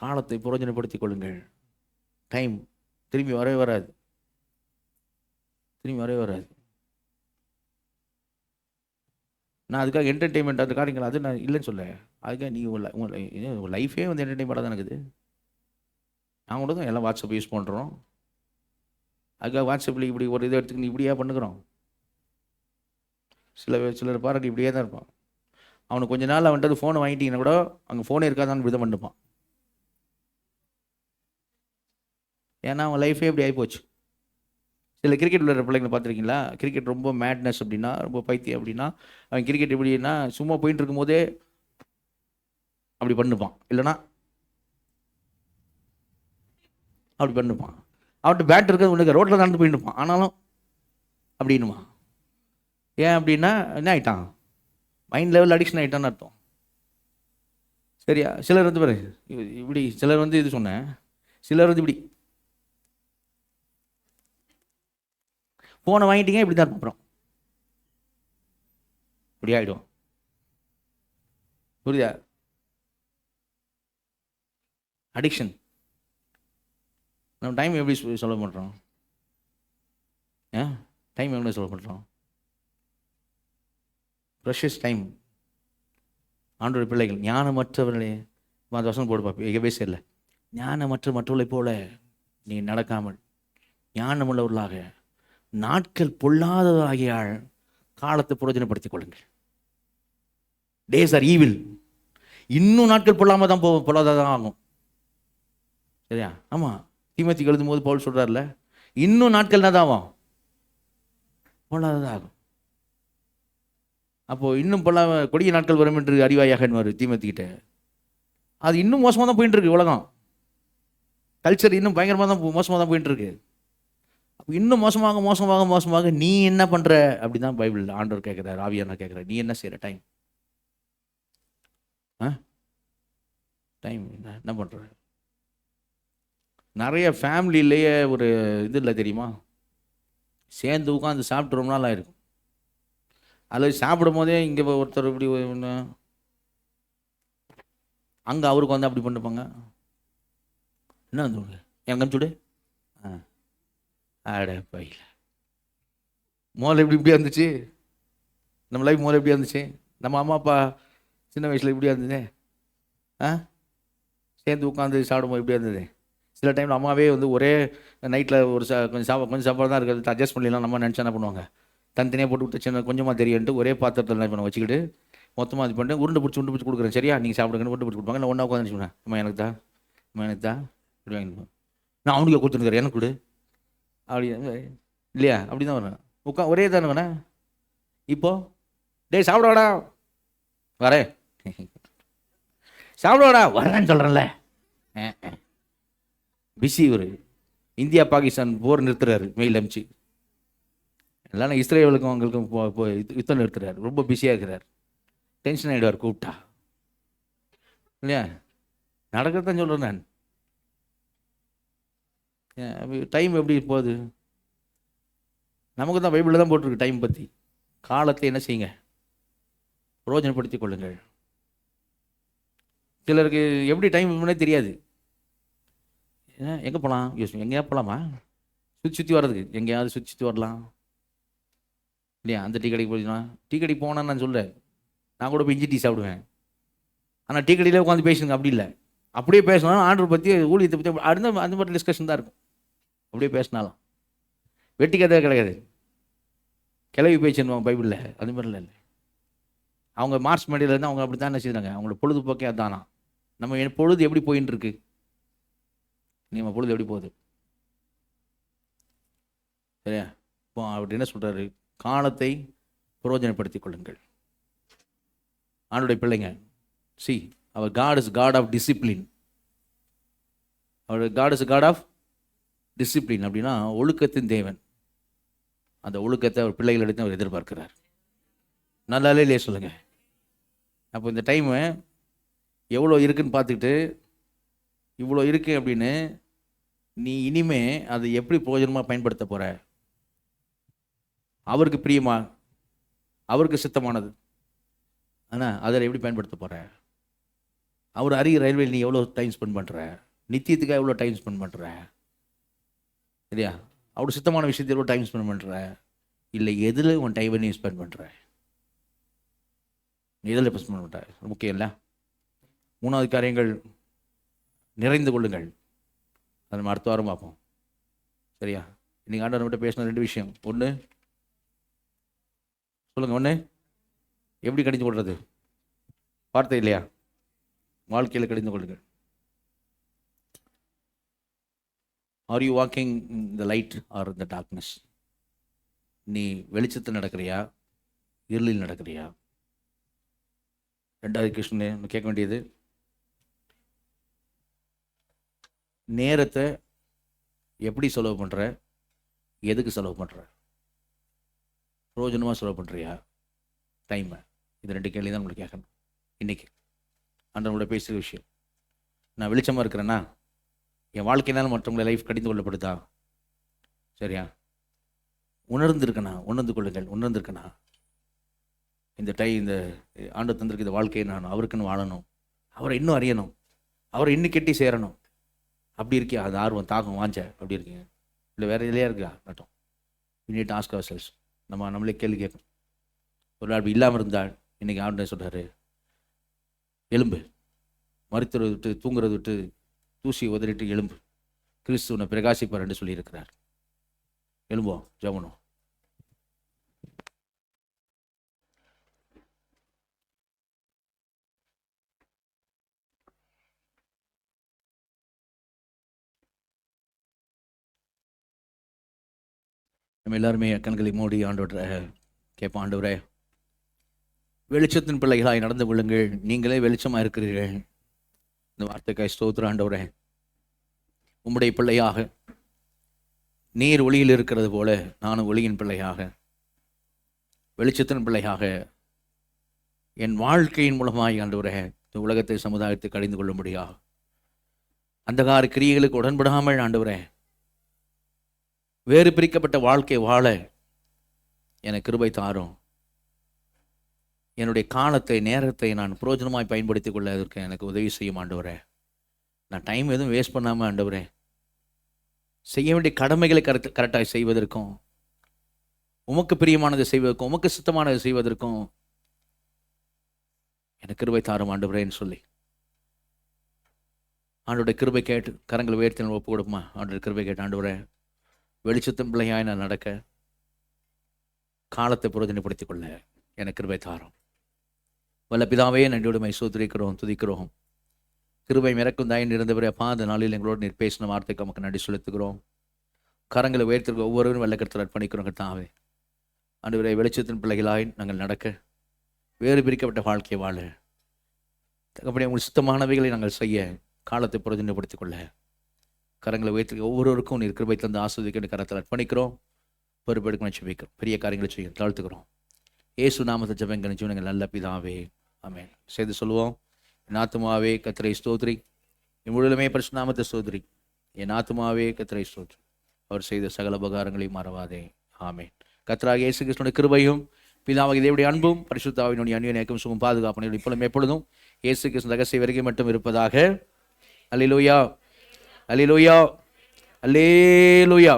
காலத்தை பிரயோஜனப்படுத்திக் கொள்ளுங்கள். டைம் திரும்பி வரவே வராது, நான் அதுக்காக என்டர்டெயின்மெண்ட் அந்த காரியங்கள் அது நான் இல்லைன்னு சொல்ல. அதுக்காக நீ உங்கள் லைஃபே வந்து என்டர்டெயின்மெண்ட்டாக தான் இருக்குது. நான் கூட தான் எல்லாம் வாட்ஸ்அப் யூஸ் பண்ணுறோம். அதுக்காக வாட்ஸ்அப்பில் இப்படி ஒரு இதை எடுத்துக்கிட்டு இப்படியே பண்ணுக்கிறோம். சிலர் பாராட்டி இப்படியே தான் இருப்பான். அவனுக்கு கொஞ்ச நாள் அவன்ட்டு ஃபோனை வாங்கிட்டீங்கன்னா கூட அங்கே ஃபோனே இருக்காதான்னு விதம் பண்ணிப்பான். ஏன்னா அவன் லைஃபே இப்படி ஆகிப்போச்சு. சில கிரிக்கெட் விளையாடுற பிள்ளைங்களை பார்த்துருக்கீங்களா? கிரிக்கெட் ரொம்ப மேட்னஸ் அப்படின்னா, ரொம்ப பைத்தியம் அப்படின்னா, அவன் கிரிக்கெட் எப்படின்னா சும்மா போயிட்டு இருக்கும்போதே அப்படி பண்ணுப்பான், இல்லைனா அப்படி பண்ணுப்பான். அவன்கிட்ட பேட் இருக்கிறது ஒன்று, ரோட்டில் நடந்து போயிட்டு இருப்பான், ஆனாலும் அப்படின்னுமா. ஏன் அப்படின்னா என்ன ஆகிட்டான்? மைண்ட் லெவல் அடிக்ஷன் ஆகிட்டான்னு அர்த்தம், சரியா? சிலர் வந்து பாரு இப்படி, சிலர் வந்து இது சொன்னேன், சிலர் வந்து இப்படி ஃபோனை வாங்கிட்டீங்க இப்படி தான் இருக்கும், அப்புறம் இப்படி ஆகிடும். புரியுதா? அடிக்ஷன். நம்ம டைம் எப்படி சொல்ல பண்ணுறோம்? டைம் எப்படி சொல்ல பண்ணுறோம்? Precious time. ஆண்டோட பிள்ளைகள் ஞானமற்றவர்களே, அந்த வசனம் போடுப்பா, எங்கவே சரியில்லை. ஞானமற்ற மற்றவர்களை போல நீங்கள் நடக்காமல் ஞானமுள்ளவர்களாக, நாட்கள் பொல்லாததாகியால் காலத்தை பிரயோஜனப்படுத்திக் கொள்ளுங்கள். Days are evil. இன்னும் நாட்கள் பொல்லாமல் தான் பொல்லாததான் ஆகும், சரியா? ஆமாம், தீமோத்தேயுக்கு எழுதும் போது பவுல் சொல்கிறார்ல, இன்னும் நாட்கள் என்ன தான் ஆகும்? பொல்லாததாக ஆகும். அப்போது இன்னும் கொடிய நாட்கள் வரும் என்று அறிவாயாகன்வார் தீமோத்தேயுக்கிட்ட. அது இன்னும் மோசமாக தான் போயிட்டு இருக்கு. உலகம் கல்ச்சர் இன்னும் பயங்கரமாக தான் மோசமாக தான் போயிட்டு இருக்கு. இன்னும் மோசமாக நீ என்ன பண்ணுற அப்படி தான் பைபிள் ஆண்டவர் கேட்குறாரு, ஆவியானவர் கேட்குறாரு. நீ என்ன செய்கிற? டைம் என்ன பண்ணுற? நிறைய ஃபேமிலியிலேயே ஒரு இது இல்லை தெரியுமா? சேர்ந்து உட்காந்து சாப்பிட்டு ரொம்ப நாள் ஆயிருக்கும். அதில் சாப்பிடும் போதே இங்கே ஒருத்தர் இப்படி ஒன்று, அங்கே அவருக்கு வந்து அப்படி பண்ணிப்பாங்க. என்ன வந்து என் கமிச்சுடு ஆட பையில முதல்ல இப்படியா இருந்துச்சு? நம்ம லைஃப் முதல்ல எப்படியா இருந்துச்சு? நம்ம அம்மா அப்பா சின்ன வயசில் இப்படியா இருந்தது? சேர்ந்து உட்காந்து சாப்பிடும்போது எப்படியா இருந்தது? சில டைமில் அம்மாவே வந்து ஒரே நைட்டில் ஒரு கொஞ்சம் சாப்பாடு தான் இருக்கிறது, அட்ஜஸ்ட் பண்ணிடலாம் நம்ம நினச்சா என்ன பண்ணுவாங்க, தனித்தனியாக போட்டு கொடுத்து சின்ன கொஞ்சமாக தெரியுன்ட்டு ஒரே பாத்திரத்தில் இப்போ வச்சுக்கிட்டு மொத்தமாக இது பண்ணிட்டு உருண்டை பிடிச்சி கொடுக்குறேன், சரியா நீங்கள் சாப்பிடுங்கன்னு உருண்டை பிடிச்சி கொடுப்பாங்க. இல்லை ஒன்றா உட்காந்து நினச்சிப்பேன், அம்மா எனக்கு தான் இப்படி வாங்கிடுவேன், நான் அவனுக்கு கொடுத்துருக்கிறேன் எனக்கு கொடு அப்படி இல்லையா? அப்படி தான் வரேன் ஒரே தானே வேணேன். இப்போது டேய் சாப்பிடுவாடா வரேன், சாப்பிடுவாடா வரேன்னு சொல்கிறேன்ல. பிஸி ஒரு இந்தியா பாகிஸ்தான் போர் நிறுத்துறாரு மெயில் அமிச்சு, இல்லைன்னா இஸ்ரேலுக்கும் அவங்களுக்கும் யுத்தம் நிறுத்துறாரு, ரொம்ப பிஸியாக இருக்கிறார், டென்ஷன் ஆகிடுவார் கூப்பிட்டா இல்லையா. நடக்கத்தான் சொல்கிறேன் நான். டைம் எப்படி போகுது? நமக்கு தான் பைபிளில் தான் போட்டிருக்கு டைம் பற்றி. காலத்தை என்ன செய்யுங்க, பிரயோஜனப்படுத்தி கொள்ளுங்கள். சிலருக்கு எப்படி டைம் முன்னே தெரியாது. எங்கே போகலாம் யோசிச்சு, எங்கேயா போகலாமா, சுற்றி வர்றதுக்கு எங்கேயாவது சுற்றி வரலாம் இல்லையா. அந்த டீ கடைக்கு போயிடலாம். டீ கடைக்கு போனான்னு நான் சொல்கிறேன், நான் கூட போய் இஞ்சி டீ சாப்பிடுவேன். ஆனால் டீ கடையில் உட்காந்து பேசுங்க அப்படி இல்லை. அப்படியே பேசணும் ஆர்டர் பற்றி, ஊழியத்தை பற்றி அந்த மாதிரி டிஸ்கஷன் தான் இருக்கும். அப்படியே பேசினாலும் வெட்டி கதை கிடையாது, கிளவி பேச்சுன்னுவாங்க பைபிளில், அது மாதிரிலாம் இல்லை. அவங்க மார்ச் மேடையில் இருந்து அவங்க அப்படி தான் என்ன செய்கிறாங்க, அவங்களோட பொழுதுபோக்கே அதானா. நம்ம பொழுது எப்படி போயின்னு இருக்கு, நம்ம பொழுது எப்படி போகுது சரியா. இப்போ அப்படி என்ன சொல்கிறாரு, காலத்தை பிரயோஜனப்படுத்தி கொள்ளுங்கள். ஆண்டுடைய பிள்ளைங்க, see our God is God of discipline. Our God is God of discipline அப்படின்னா ஒழுக்கத்தின் தேவன். அந்த ஒழுக்கத்தை அவர் பிள்ளைகளிடத்தில் அவர் எதிர்பார்க்கிறார். நல்லாலே இல்லையே சொல்லுங்கள். அப்போ இந்த டைமு எவ்வளோ இருக்குன்னு பார்த்துக்கிட்டு, இவ்வளோ இருக்குது அப்படின்னு நீ இனிமே அதை எப்படி பிரயோஜனமாக பயன்படுத்த போகிற, அவருக்கு பிரியமா, அவருக்கு சித்தமானது, ஆனால் அதில் எப்படி பயன்படுத்த போகிற. அவர் அறிகிற ரயில்வேயில் நீ எவ்வளோ டைம் ஸ்பெண்ட் பண்ணுற, நித்தியத்துக்காக எவ்வளோ டைம் ஸ்பெண்ட் பண்ணுற சரியா. அவர் சித்தமான விஷயத்தில் எவ்வளோ டைம் ஸ்பெண்ட் பண்ணுற, இல்லை எதில் உன் டைமை நீ ஸ்பெண்ட் பண்ணுற, எதில் ஸ்பெண்ட் பண்ண மாட்டேன் முக்கியம் இல்லை. 3வது காரியங்கள், நிறைந்து கொள்ளுங்கள். அதை நம்ம அடுத்த வாரம் பார்ப்போம் சரியா. இன்றைக்கி ஆண்டவர் மட்டும் பேசின 2 விஷயம். ஒன்று சொல்லுங்கள், ஒன்று எப்படி கடிந்து கொள்வது, வார்த்தை இல்லையா, வாழ்க்கையில் கடிந்து கொள்ளுங்கள். Are you walking in the light R the darkness? நீ வெளிச்சத்தில் நடக்கிறியா, இருளில் நடக்கிறியா? 2வது கொஸ்டின் கேட்க வேண்டியது, நேரத்தை எப்படி செலவு பண்ணுற, எதுக்கு செலவு பண்ணுற, பிரயோஜனமாக செலவு பண்ணுறியா டைமை? இது 2 கேள்வி தான் உங்களுக்கு கேட்கணும் இன்றைக்கி. ஆண்டவனோட பேசுகிற விஷயம், நான் வெளிச்சமாக இருக்கிறேன்னா என் வாழ்க்கையினால் மற்றவங்களை லைஃப் கடிந்து கொள்ளப்படுதா சரியா. உணர்ந்து கொள்ளுங்கள். உணர்ந்திருக்கனா இந்த இந்த ஆண்டு தந்திருக்கு இந்த வாழ்க்கையை நான் அவருக்குன்னு வாழணும், அவரை இன்னும் அறியணும், அவரை இன்னும் கெட்டி சேரணும். அப்படி இருக்கியா? அது ஆர்வம், தாகம், வாஞ்ச அப்படி இருக்கீங்க, இல்லை வேறு எதுலையா இருக்கா நட்டம்? You need to ask ourselves. நம்மளே கேள்வி கேட்கணும். ஒரு நாள் அப்படி இல்லாமல் இருந்தால் இன்றைக்கி ஆண்டு சொல்கிறாரு, எலும்பு, மருத்துவரை விட்டு தூங்குறது விட்டு தூசி உதறிட்டு எலும்பு, கிறிஸ்துவனை பிரகாசிப்பார் என்று சொல்லியிருக்கிறார். எலும்போம் ஜெபனும். நம்ம எல்லாருமே கண்களை மூடி ஆண்டவரை கேட்போம். ஆண்டவரே, வெளிச்சத்தின் பிள்ளைகளாய் நடந்து கொள்ளுங்கள், நீங்களே வெளிச்சமாக இருக்கிறீர்கள். இந்த வார்த்தைக்காய் ஸ்தோத்திரம் ஆண்டவரே. உம்முடைய பிள்ளையாக நீர் ஒளியில் இருக்கிறது போல நானும் ஒளியின் பிள்ளையாக, வெளிச்சத்தின் பிள்ளையாக என் வாழ்க்கையின் மூலமாய் ஆண்டவரே இந்த உலகத்தை, சமுதாயத்தை கடிந்து கொள்ளும்படியாக அந்தகார கிரியைகளுக்கு உடன்படாமல் ஆண்டவரே வேறு பிரிக்கப்பட்ட வாழ்க்கை வாழ எனக்கு கிருபை தாரும். என்னுடைய காலத்தை, நேரத்தை நான் பிரயோஜனமாய் பயன்படுத்தி கொள்ளதற்கு எனக்கு உதவி செய்யும் ஆண்டவரே. நான் டைம் எதுவும் வேஸ்ட் பண்ணாமல் ஆண்டவரே செய்ய வேண்டிய கடமைகளை கரெக்டாக செய்வதற்கும், உமக்கு பிரியமானதை செய்வதற்கும், உமக்கு சுத்தமானதை செய்வதற்கும் எனக்கு கிருபை தாரும் ஆண்டவரேன்னு சொல்லி ஆண்டோடைய கிருபை கேட்டு கரங்களை உயர்த்தி ஒப்பு கொடுப்போமா? ஆண்டோட கிருபை கேட்டு, ஆண்டவரே வெளிச்சத்தின் பிள்ளையாய் நான் நடக்க, காலத்தை பிரயோஜனப்படுத்திக் கொள்ள எனக்கு கிருபை தாரும். வல்ல பிதாவே, நன்றியோடு ஸ்தோத்திரிக்கிறோம், துதிக்கிறோம். கிருபை மிரக்கும் தாயின் இருந்தவரே அப்பா, அந்த நாளில் எங்களோடு நீர் பேசின வார்த்தைக்கு நமக்கு நன்றி செலுத்துகிறோம். கரங்களை உயர்த்திருக்க ஒவ்வொருவரும் வெள்ளக்கருத்தில் அர்ப்பணிக்கிறோம். கர்த்தாவே ஆண்டவரே, வெளிச்சத்தின் பிள்ளைகளாய் நாங்கள் நடக்க, வேறு பிரிக்கப்பட்ட வாழ்க்கை வாழ, அப்படி உங்கள் சுத்தமானவைகளை நாங்கள் செய்ய, காலத்தை பிரயோஜனப்படுத்திக் கொள்ள கரங்களை உயர்த்திருக்க ஒவ்வொருவருக்கும் நீர் கிருபை தந்து ஆஸ்வதிக்க கரத்தில் அர்ப்பணிக்கிறோம். பொறுப்பெடுக்கணும் ஜெபிக்கிறோம். பெரிய காரியங்களை செய்ய தாழ்த்துக்கிறோம். இயேசு நாமத்தை ஜெபங்கள் ஜீவனங்கள் நல்ல பிதாவே, ஆமென். செய்து சொல்லுவோம். என் ஆத்துமாவே கர்த்தரை ஸ்தோத்திரி, என் முழுமே பரிசுத்த நாமத்தை ஸ்தோத்திரி. என் ஆத்துமாவே கர்த்தரை ஸ்தோத்திரி, அவர் செய்த சகல உபகாரங்களையும் மறவாதே. ஆமென். கர்த்தராகிய இயேசு கிறிஸ்துவின் கிருபையும் பிதாவாகிய தேவனுடைய அன்பும் பரிசுத்த ஆவியினுடைய அந்நிய நேக்கும் சுகம் பாதுகாப்பு இப்பொழுதும் எப்பொழுதும் இயேசு கிறிஸ்து ரகசிய வரைக்கும் மட்டும் இருப்பதாக. அல்லேலூயா, அல்லேலூயா, அல்லேலூயா.